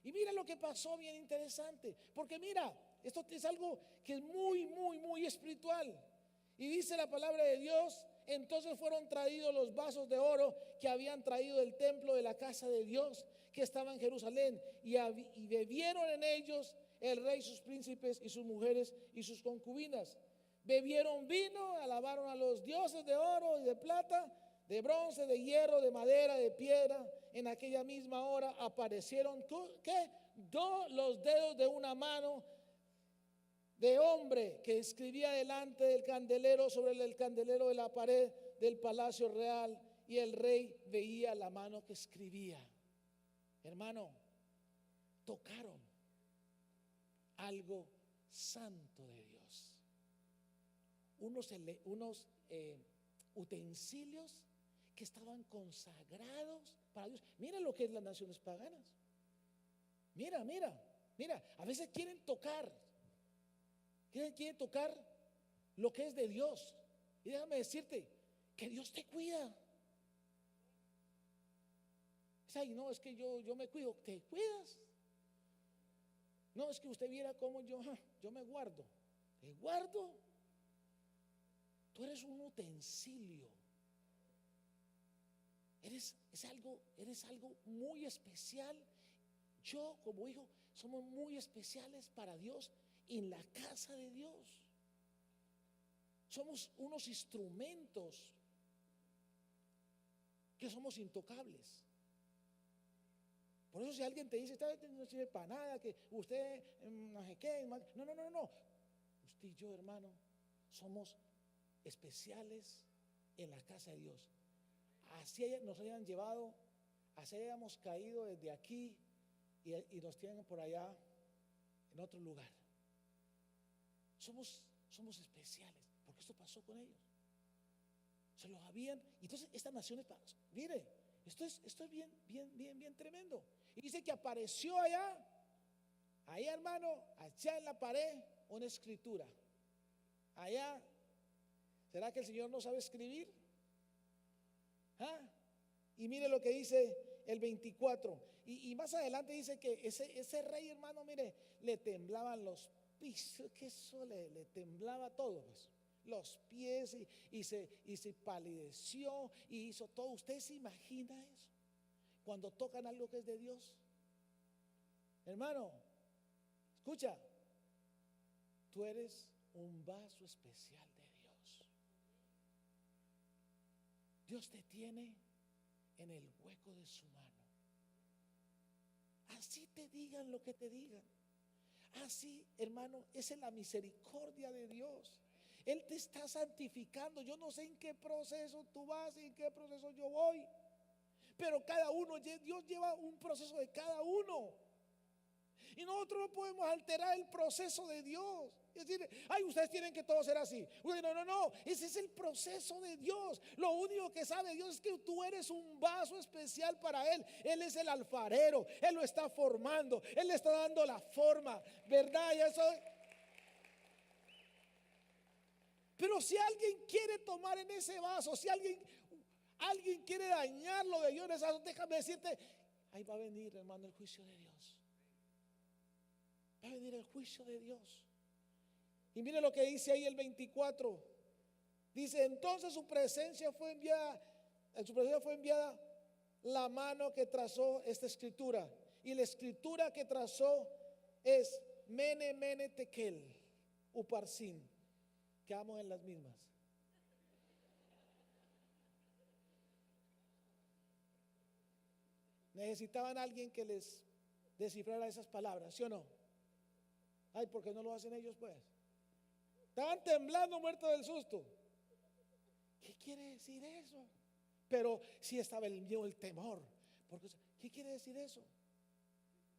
Y mira lo que pasó, bien interesante, porque mira, esto es algo que es muy, muy, muy espiritual. Y dice la palabra de Dios: entonces fueron traídos los vasos de oro que habían traído del templo de la casa de Dios, que estaba en Jerusalén, y bebieron en ellos el rey, sus príncipes y sus mujeres y sus concubinas. Bebieron vino, alabaron a los dioses de oro y de plata, de bronce, de hierro, de madera, de piedra. En aquella misma hora aparecieron, ¿qué? Los dedos de una mano de hombre que escribía delante del candelero, sobre el candelero de la pared del palacio real, y el rey veía la mano que escribía. Hermano, tocaron algo santo de Dios, unos utensilios que estaban consagrados para Dios. Mira lo que es las naciones paganas. Mira, a veces quieren tocar lo que es de Dios. Y déjame decirte que Dios te cuida. Ay, no, es que yo me cuido. ¿Te cuidas? No, es que usted viera cómo yo me guardo. ¿Te guardo? Tú eres un utensilio. Eres algo muy especial. Yo como hijo somos muy especiales para Dios en la casa de Dios. Somos unos instrumentos que somos intocables. Por eso si alguien te dice: esta no sirve para nada, que usted no sé qué, no. Usted y yo, hermano, somos especiales en la casa de Dios. Así nos hayan llevado, así hayamos caído desde aquí y nos tienen por allá en otro lugar. Somos especiales, porque esto pasó con ellos. Se los habían. Entonces estas naciones, mire, esto es bien tremendo. Y dice que apareció allá, hermano, allá en la pared, una escritura. Allá, ¿será que el Señor no sabe escribir? Y mire lo que dice el 24. Y más adelante dice que ese rey, hermano, mire, le temblaban los pisos, que eso le temblaba todo, pues. Los pies, y se palideció y hizo todo. ¿Usted se imagina eso? Cuando tocan algo que es de Dios. Hermano, escucha, tú eres un vaso especial de Dios. Dios te tiene en el hueco de su mano. Así te digan lo que te digan. Así, hermano, esa es la misericordia de Dios. Él te está santificando. Yo no sé en qué proceso tú vas y en qué proceso yo voy, pero cada uno, Dios lleva un proceso de cada uno. Y nosotros no podemos alterar el proceso de Dios. Es decir: ay, ustedes tienen que todo ser así. No, ese es el proceso de Dios. Lo único que sabe Dios es que tú eres un vaso especial para Él. Él es el alfarero, Él lo está formando, Él le está dando la forma, ¿verdad? Y eso. Pero si alguien quiere tomar en ese vaso, si alguien quiere dañar lo de Dios en ese vaso, déjame decirte, ahí va a venir, hermano, el juicio de Dios. Va a venir el juicio de Dios. Y mire lo que dice ahí el 24. Dice: entonces su presencia fue enviada la mano que trazó esta escritura. Y la escritura que trazó es Mene, Mene, Tekel, Uparsin. Quedamos en las mismas. Necesitaban a alguien que les descifrara esas palabras, ¿sí o no? Ay, ¿por qué no lo hacen ellos, pues? Estaban temblando, muertos del susto. ¿Qué quiere decir eso? Pero sí estaba el miedo, el temor. Porque, ¿qué quiere decir eso?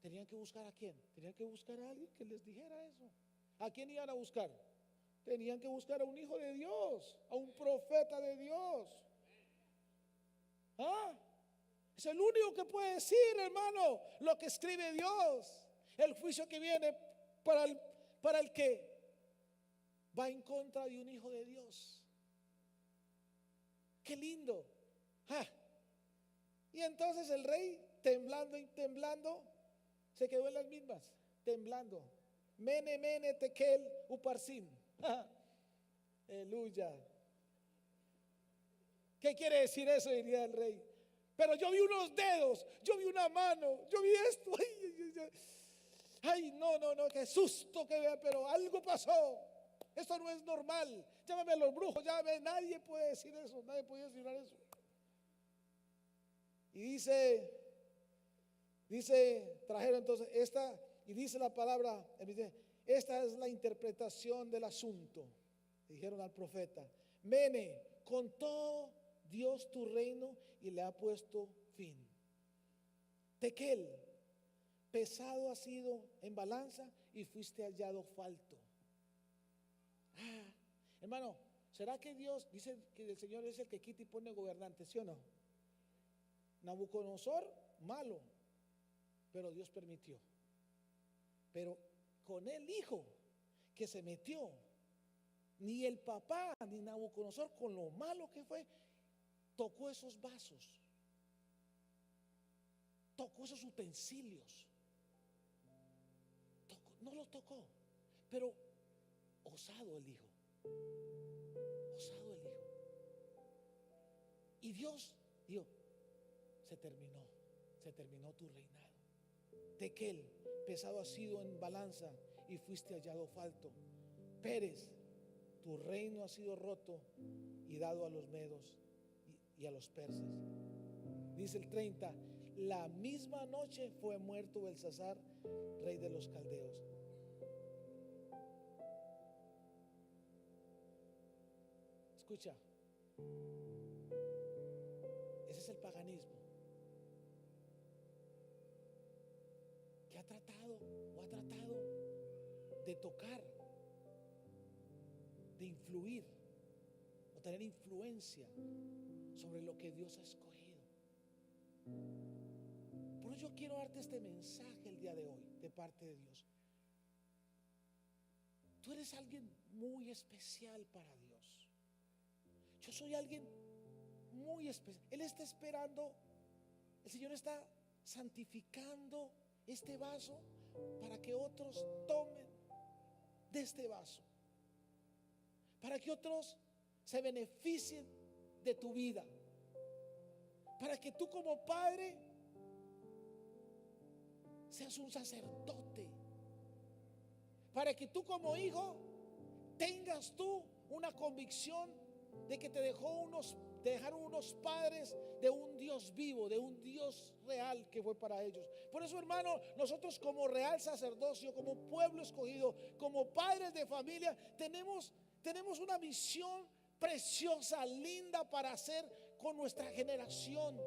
Tenían que buscar ¿a quién? Tenían que buscar a alguien que les dijera eso. ¿A quién iban a buscar? Tenían que buscar a un hijo de Dios, a un profeta de Dios. ¿Ah? Es el único que puede decir, hermano, lo que escribe Dios. El juicio que viene para el que va en contra de un hijo de Dios. Qué lindo. ¡Ah! Y entonces el rey, temblando y temblando, se quedó en las mismas, temblando. Mene, mene, tekel, uparsim. Aleluya. ¿Qué quiere decir eso? Diría el rey. Pero yo vi unos dedos, yo vi una mano, yo vi esto. Ay, no, qué susto que vea, pero algo pasó. Esto no es normal. Llámame a los brujos, llámame. Nadie puede decir eso, nadie puede decir eso. Y dice, trajeron entonces esta, y dice la palabra, esta es la interpretación del asunto. Dijeron al profeta: Mene, contó Dios tu reino y le ha puesto fin. Tekel, pesado ha sido en balanza y fuiste hallado falto. Hermano, ¿será que Dios dice que el Señor es el que quita y pone gobernante, sí o no? Nabucodonosor, malo, pero Dios permitió. Pero con el hijo que se metió, ni el papá ni Nabucodonosor, con lo malo que fue, tocó esos vasos, tocó esos utensilios, no los tocó, pero osado el hijo, osado el hijo. Y Dios dijo: se terminó tu reinado. Tekel, pesado ha sido en balanza y fuiste hallado falto. Pérez, tu reino ha sido roto y dado a los medos y a los persas. Dice el 30: la misma noche fue muerto Belsasar, rey de los caldeos. Escucha, ese es el paganismo que ha tratado de tocar, de influir o tener influencia sobre lo que Dios ha escogido. Por eso yo quiero darte este mensaje el día de hoy de parte de Dios. Tú eres alguien muy especial para Dios. Yo soy alguien muy especial. Él está esperando, el Señor está santificando este vaso para que otros tomen de este vaso, para que otros se beneficien de tu vida, para que tú como padre seas un sacerdote, para que tú como hijo tengas tú una convicción de que te dejaron unos padres de un Dios vivo, de un Dios real que fue para ellos. Por eso, hermano, nosotros como real sacerdocio, como pueblo escogido, como padres de familia, tenemos una misión preciosa, linda para hacer con nuestra generación.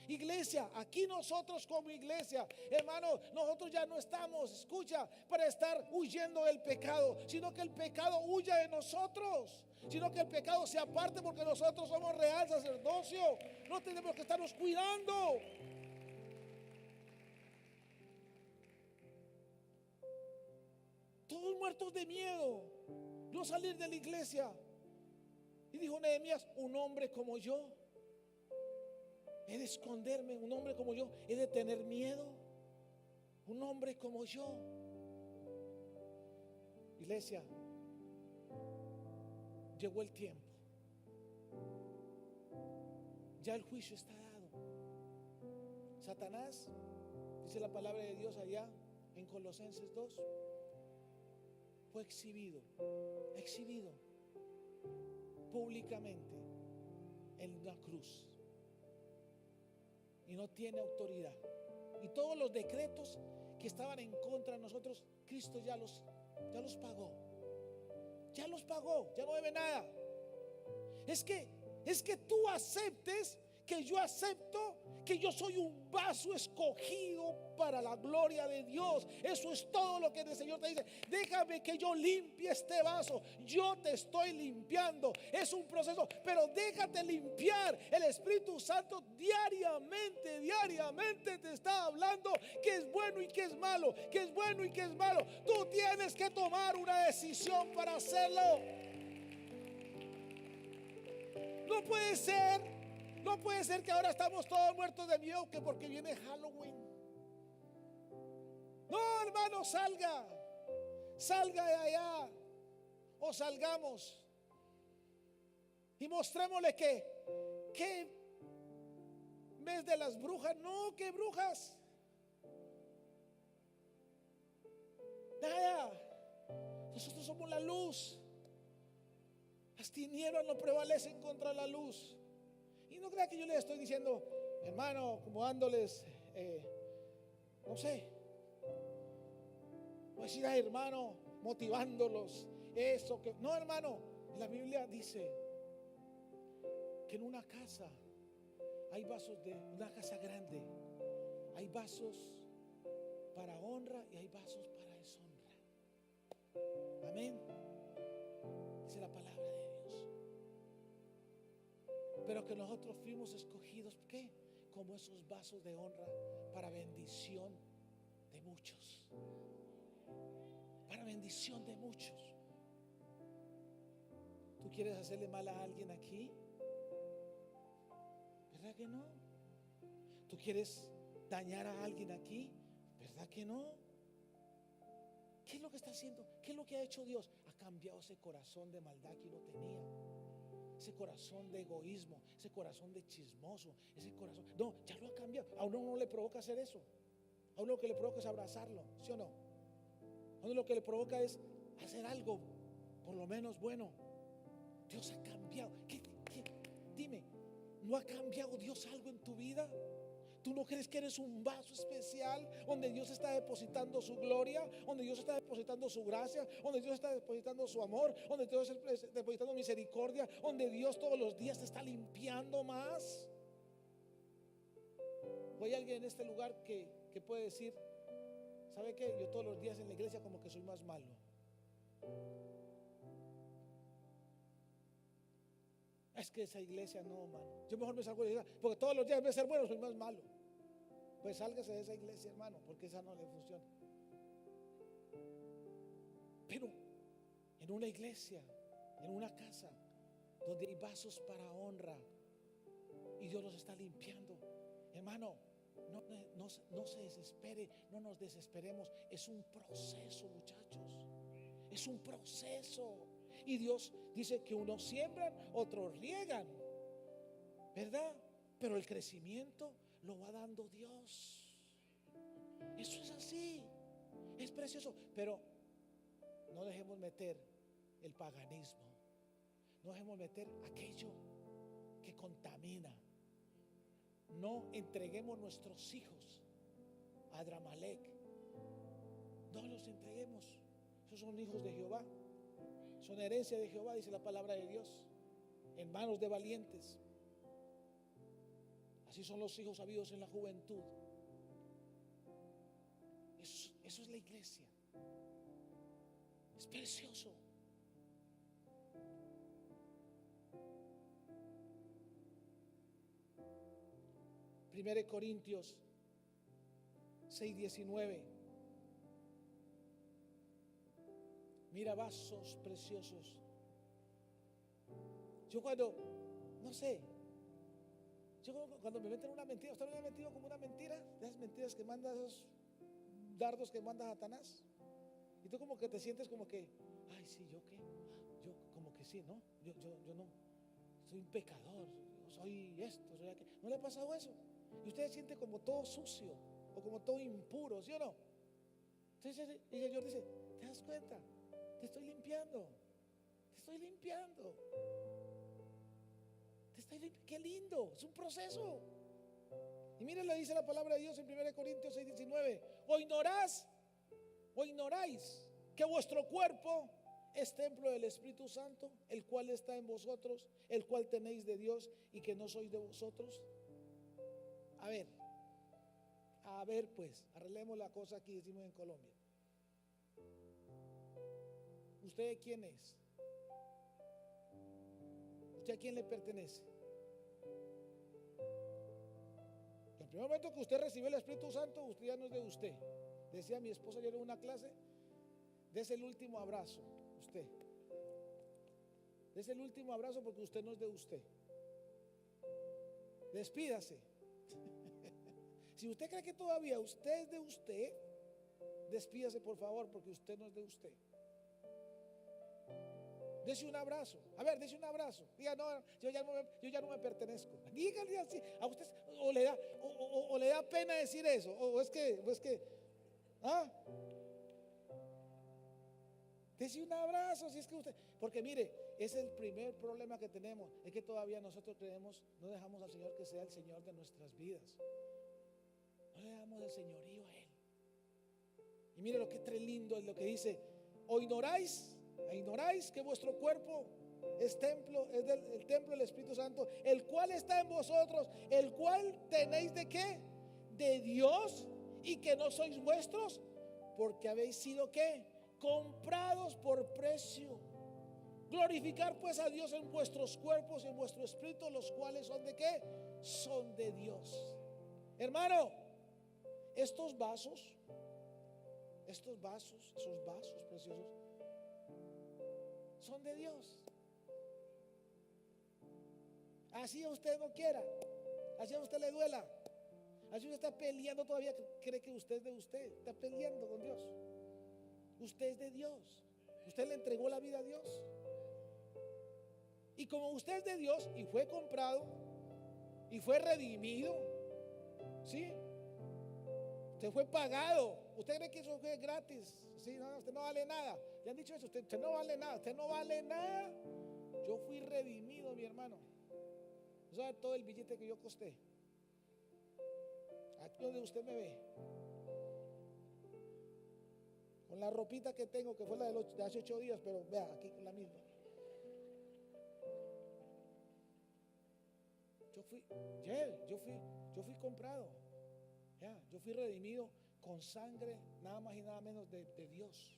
Iglesia, aquí nosotros como iglesia, hermano, nosotros ya no estamos, escucha, para estar huyendo del pecado, sino que el pecado huya de nosotros, sino que el pecado se aparte, porque nosotros somos real sacerdocio. No tenemos que estarnos cuidando. Todos muertos de miedo, no salir de la iglesia. Y dijo Nehemías: un hombre como yo he de esconderme, un hombre como yo he de tener miedo, un hombre como yo. Iglesia, llegó el tiempo, ya el juicio está dado. Satanás, dice la palabra de Dios allá en Colosenses 2, fue exhibido públicamente en una cruz. Y no tiene autoridad. Y todos los decretos que estaban en contra de nosotros, Cristo ya los pagó. Ya los pagó, ya no debe nada. Es que tú aceptes que yo acepto que yo soy un vaso escogido para la gloria de Dios. Eso es todo lo que el Señor te dice. Déjame que yo limpie este vaso. Yo te estoy limpiando. Es un proceso, pero déjate limpiar. El Espíritu Santo diariamente te está hablando que es bueno y que es malo, que es bueno y que es malo. Tú tienes que tomar una decisión para hacerlo. No puede ser que ahora estamos todos muertos de miedo que porque viene Halloween. No, hermano, salga de allá, o salgamos y mostrémosle que mes de las brujas. No, que brujas, nada. Nosotros somos la luz. Las tinieblas no prevalecen contra la luz. Y no crea que yo les estoy diciendo, hermano, como dándoles, no sé, voy a decir, ay, hermano, motivándolos, eso que no, hermano. La Biblia dice que en una casa hay vasos de una casa grande, hay vasos para honra y hay vasos para deshonra. Amén. Dice la palabra de Dios. Pero que nosotros fuimos escogidos, ¿qué? Como esos vasos de honra para bendición de muchos. Para bendición de muchos. ¿Tú quieres hacerle mal a alguien aquí? ¿Verdad que no? ¿Tú quieres dañar a alguien aquí? ¿Verdad que no? ¿Qué es lo que está haciendo? ¿Qué es lo que ha hecho Dios? Ha cambiado ese corazón de maldad que uno tenía, ese corazón de egoísmo, ese corazón de chismoso, ese corazón. No, ya lo ha cambiado. A uno no le provoca hacer eso. A uno lo que le provoca es abrazarlo, ¿sí o no? A uno lo que le provoca es hacer algo, por lo menos bueno. Dios ha cambiado. Dime, ¿no ha cambiado Dios algo en tu vida? ¿Tú no crees que eres un vaso especial donde Dios está depositando su gloria, donde Dios está depositando su gracia, donde Dios está depositando su amor, donde Dios está depositando misericordia, donde Dios todos los días te está limpiando más? ¿O hay alguien en este lugar que puede decir, ¿sabe qué? Yo todos los días en la iglesia como que soy más malo? Es que esa iglesia no, hermano. Yo mejor me salgo de la iglesia, porque todos los días en vez de ser bueno soy más malo. Pues sálgase de esa iglesia, hermano, porque esa no le funciona. Pero en una iglesia, en una casa donde hay vasos para honra y Dios los está limpiando, hermano, no se desespere, no nos desesperemos. Es un proceso, muchachos. Es un proceso. Y Dios dice que unos siembran, otros riegan, ¿verdad? Pero el crecimiento lo va dando Dios. Eso es así. Es precioso. Pero no dejemos meter el paganismo. No dejemos meter aquello que contamina. No entreguemos nuestros hijos a Adramelech. No los entreguemos. Esos son hijos de Jehová. Son herencia de Jehová, dice la palabra de Dios, en manos de valientes. Así son los hijos habidos en la juventud. Eso es la iglesia. Es precioso. Primera de Corintios 6:19. Mira, vasos preciosos. Yo cuando, no sé, cuando me meten una mentira, ¿usted me ha metido como una mentira? Esas mentiras que manda, esos dardos que manda Satanás. Y tú como que te sientes como que, ay, sí, ¿yo qué? Yo como que sí, ¿no? Yo no, soy un pecador, soy esto, soy aquello. ¿No le ha pasado eso? Y usted se siente como todo sucio o como todo impuro, ¿sí o no? Entonces, y el Señor dice, ¿te das cuenta? Te estoy limpiando. Te estoy limpiando. Qué lindo. Es un proceso. Y miren, le dice la palabra de Dios en 1 Corintios 6:19. ¿O ignoráis que vuestro cuerpo es templo del Espíritu Santo, el cual está en vosotros, el cual tenéis de Dios y que no sois de vosotros? A ver pues, arreglemos la cosa aquí, decimos en Colombia. ¿Usted quién es? ¿Usted a quién le pertenece? El primer momento que usted recibe el Espíritu Santo, usted ya no es de usted. Decía mi esposa ayer en una clase, dese el último abrazo, usted. Dese el último abrazo porque usted no es de usted. Despídase. Si usted cree que todavía usted es de usted, despídase por favor porque usted no es de usted. Dese un abrazo. A ver, dese un abrazo. Diga, no, yo ya no me pertenezco. Dígale así. A usted o le da pena decir eso. O es que dese un abrazo. Si es que usted, porque mire, es el primer problema que tenemos. Es que todavía nosotros no dejamos al Señor que sea el Señor de nuestras vidas. No le damos el señorío a Él. Y mire lo que es lindo es lo que dice: ¿o ignoráis que vuestro cuerpo es templo, es el templo del Espíritu Santo, el cual está en vosotros, el cual tenéis de qué? De Dios, y que no sois vuestros, porque habéis sido ¿qué? Comprados por precio. Glorificar pues a Dios en vuestros cuerpos y en vuestro espíritu, los cuales son de qué? Son de Dios. Hermano, esos vasos preciosos son de Dios. Así a usted no quiera, así a usted le duela, así usted está peleando todavía, cree que usted es de usted, está peleando con Dios. Usted es de Dios, usted le entregó la vida a Dios. Y como usted es de Dios y fue comprado y fue redimido, ¿sí? Usted fue pagado. ¿Usted cree que eso fue gratis? Sí, no, usted no vale nada. Le han dicho eso, usted no vale nada, usted no vale nada. Yo fui redimido, mi hermano. ¿Sabe todo el billete que yo costé? Aquí donde usted me ve, con la ropita que tengo, que fue la de hace 8 días, pero vea, aquí con la misma. Yo fui comprado. Yo fui redimido con sangre, nada más y nada menos de Dios.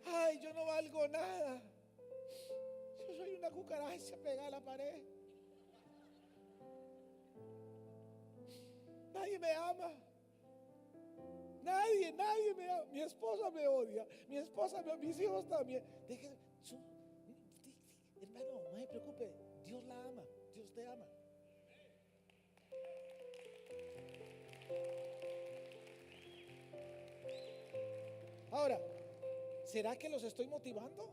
Ay, yo no valgo nada. Yo soy una cucaracha pegada a la pared. Nadie me ama. Nadie me ama. Mi esposa me odia. Mis hijos también. Hermano, no se preocupe. Dios la ama. Dios te ama. Ahora, ¿será que los estoy motivando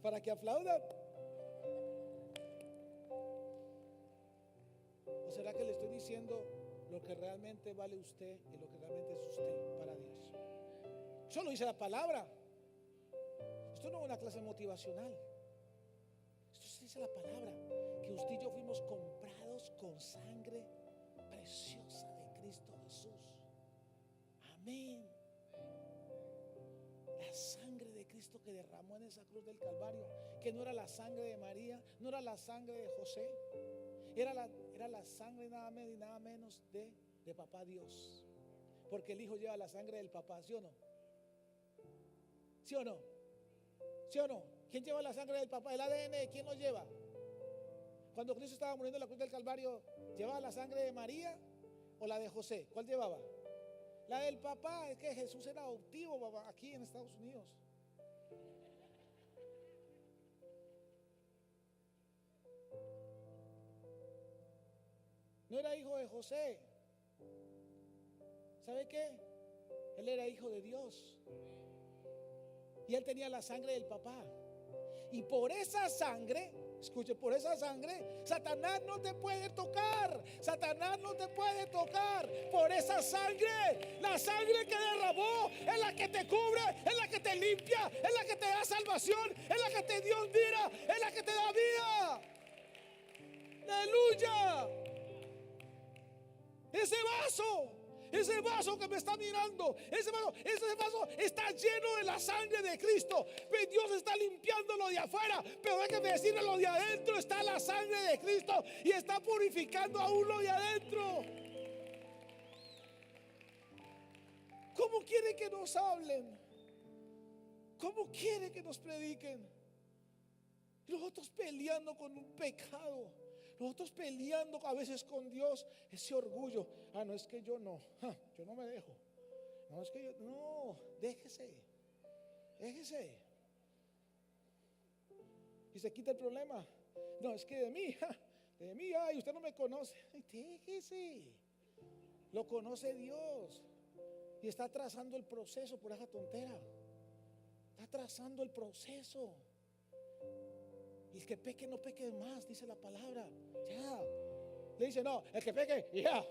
para que aplaudan? ¿O será que le estoy diciendo lo que realmente vale usted y lo que realmente es usted para Dios? Eso lo dice la palabra. Esto no es una clase motivacional. Esto dice la palabra, que usted y yo fuimos comprados con sangre preciosa de Cristo Jesús. Amén. La sangre de Cristo que derramó en esa cruz del Calvario, que no era la sangre de María, no era la sangre de José, era la sangre nada más y nada menos de papá Dios. Porque el hijo lleva la sangre del papá, ¿sí o no? ¿Sí o no? ¿Sí o no? ¿Quién lleva la sangre del papá? El ADN, ¿quién lo lleva? Cuando Cristo estaba muriendo en la cruz del Calvario, ¿llevaba la sangre de María o la de José? ¿Cuál llevaba? La del papá. Es que Jesús era adoptivo aquí en Estados Unidos. No era hijo de José. ¿Sabe qué? Él era hijo de Dios. Y él tenía la sangre del papá. Y por esa sangre, escuche, por esa sangre, Satanás no te puede tocar. Satanás no te puede tocar. Por esa sangre, la sangre que derramó es la que te cubre, es la que te limpia, es la que te da salvación, es la que te dio vida, es la que te da vida. Aleluya. Ese vaso ese vaso que me está mirando, ese vaso está lleno de la sangre de Cristo. Pues Dios está limpiando lo de afuera, pero déjame decirle, lo de adentro está la sangre de Cristo y está purificando aún lo de adentro. ¿Cómo quiere que nos hablen? ¿Cómo quiere que nos prediquen? Nosotros peleando con un pecado, nosotros peleando a veces con Dios, ese orgullo. No es que yo no me dejo. No es que yo, no, déjese. Y se quita el problema. No, es que de mí, ay, usted no me conoce. Ay, déjese. Lo conoce Dios. Y está trazando el proceso por esa tontera. Está trazando el proceso. Y el que peque no peque más, dice la palabra. Ya. Le dice, no, el que peque, ya,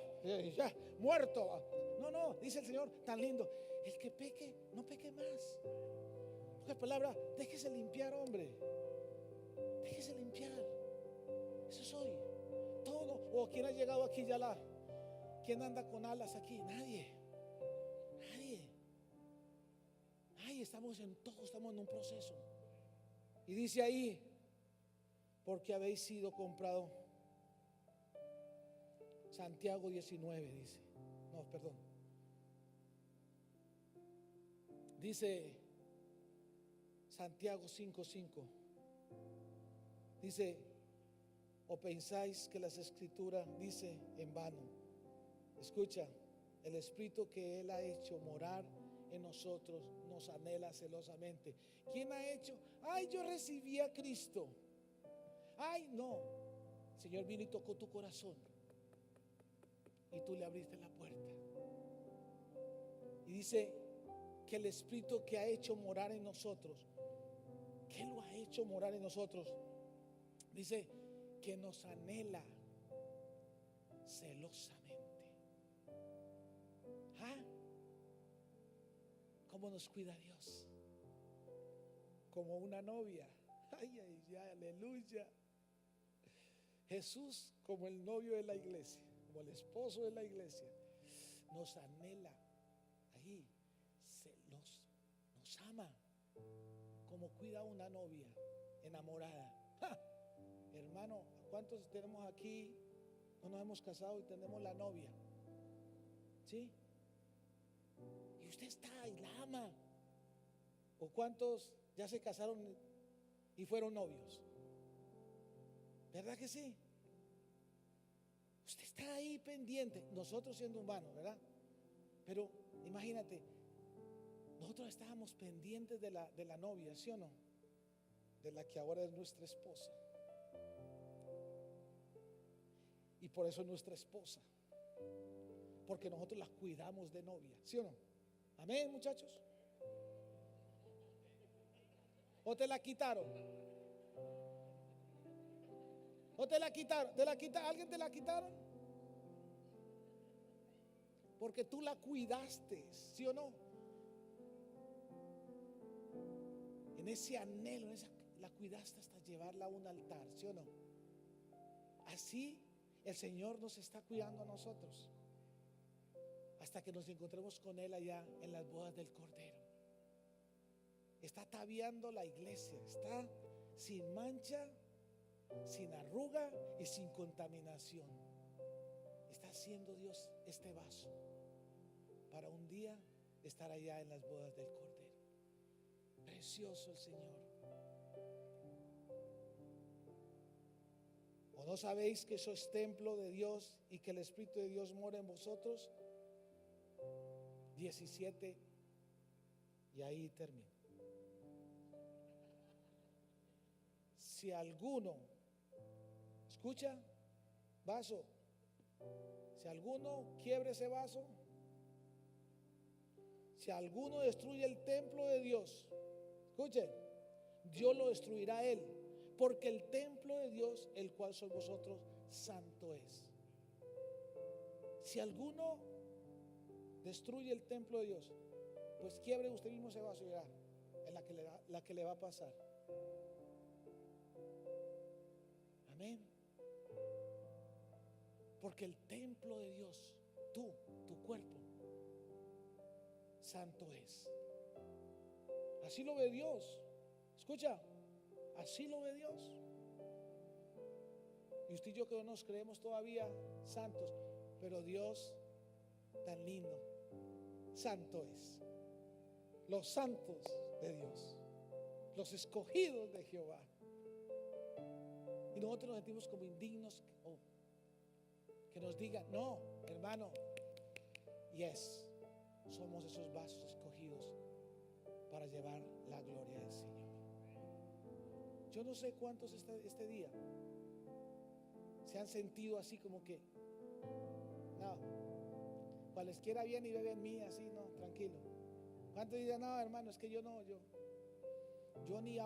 muerto. No, dice el Señor, tan lindo. El que peque, no peque más. La palabra, déjese limpiar, hombre. Déjese limpiar. Eso soy. Todo. O ¿quién ha llegado aquí ya ¿quién anda con alas aquí? Nadie. Estamos en un proceso. Y dice ahí, porque habéis sido comprado. Santiago 19 dice. No, perdón. Dice Santiago 5:5. Dice, o pensáis que las escrituras dice en vano. Escucha, el Espíritu que Él ha hecho morar en nosotros nos anhela celosamente. ¿Quién ha hecho? Ay, yo recibí a Cristo. Ay, no. El Señor vino y tocó tu corazón y tú le abriste la puerta. Y dice que el Espíritu que ha hecho morar en nosotros, ¿qué lo ha hecho morar en nosotros? Dice que nos anhela celosamente. ¿Cómo nos cuida Dios? Como una novia. Ay, aleluya. Jesús como el novio de la iglesia, como el esposo de la iglesia, nos anhela ahí, nos ama como cuida una novia enamorada. Hermano, ¿cuántos tenemos aquí? No nos hemos casado y tenemos la novia, ¿sí? Y usted está y la ama. ¿O cuántos ya se casaron y fueron novios? ¿Verdad que sí? Usted está ahí pendiente. Nosotros siendo humanos, ¿verdad? Pero imagínate, nosotros estábamos pendientes de la novia, ¿sí o no? De la que ahora es nuestra esposa. Y por eso es nuestra esposa, porque nosotros la cuidamos de novia, ¿sí o no? Amén, muchachos. ¿O te la quitaron? ¿O te la quitaron? ¿Alguien te la quitaron? Porque tú la cuidaste, ¿sí o no? En ese anhelo, la cuidaste hasta llevarla a un altar, ¿sí o no? Así el Señor nos está cuidando a nosotros hasta que nos encontremos con Él allá en las bodas del Cordero. Está ataviando la iglesia, está sin mancha, sin arruga y sin contaminación. Está haciendo Dios este vaso para un día estar allá en las bodas del Cordero. Precioso el Señor. ¿O no sabéis que sois templo de Dios y que el Espíritu de Dios mora en vosotros? 17, y ahí termino. Si alguno, escucha, vaso, si alguno quiebra ese vaso, si alguno destruye el templo de Dios, escuchen, Dios lo destruirá a él, porque el templo de Dios, el cual sois vosotros, santo es. Si alguno destruye el templo de Dios, pues quiebre usted mismo ese vaso y verá en la que le va a pasar. Amén. Porque el templo de Dios, tu cuerpo, santo es. Así lo ve Dios. Escucha, así lo ve Dios. Y usted y yo que no nos creemos todavía santos, pero Dios tan lindo, santo es. Los santos de Dios, los escogidos de Jehová. Y nosotros nos sentimos como indignos, que nos digan, no, hermano, yes, somos esos vasos escogidos para llevar la gloria del Señor. Yo no sé cuántos este día se han sentido así como que, no, cualesquiera viene y bebe en mí, así, no, tranquilo. ¿Cuántos dicen, no, hermano, es que yo no, yo ni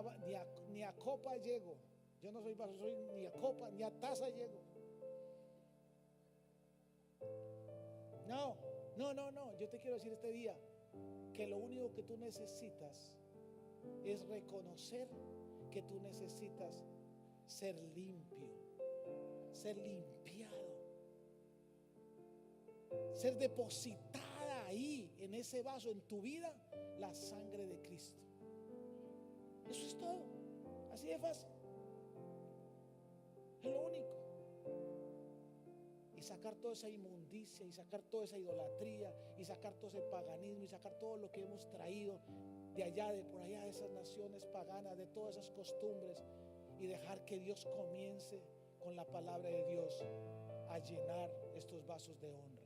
a copa llego? Yo no soy vaso, soy ni a copa, ni a taza llego. No, yo te quiero decir este día que lo único que tú necesitas es reconocer que tú necesitas ser limpio, ser limpiado, ser depositada ahí en ese vaso, en tu vida, la sangre de Cristo. Eso es todo, así de fácil. Es lo único. Y sacar toda esa inmundicia, y sacar toda esa idolatría, y sacar todo ese paganismo, y sacar todo lo que hemos traído de allá, de por allá, de esas naciones paganas, de todas esas costumbres, y dejar que Dios comience con la palabra de Dios a llenar estos vasos de honra.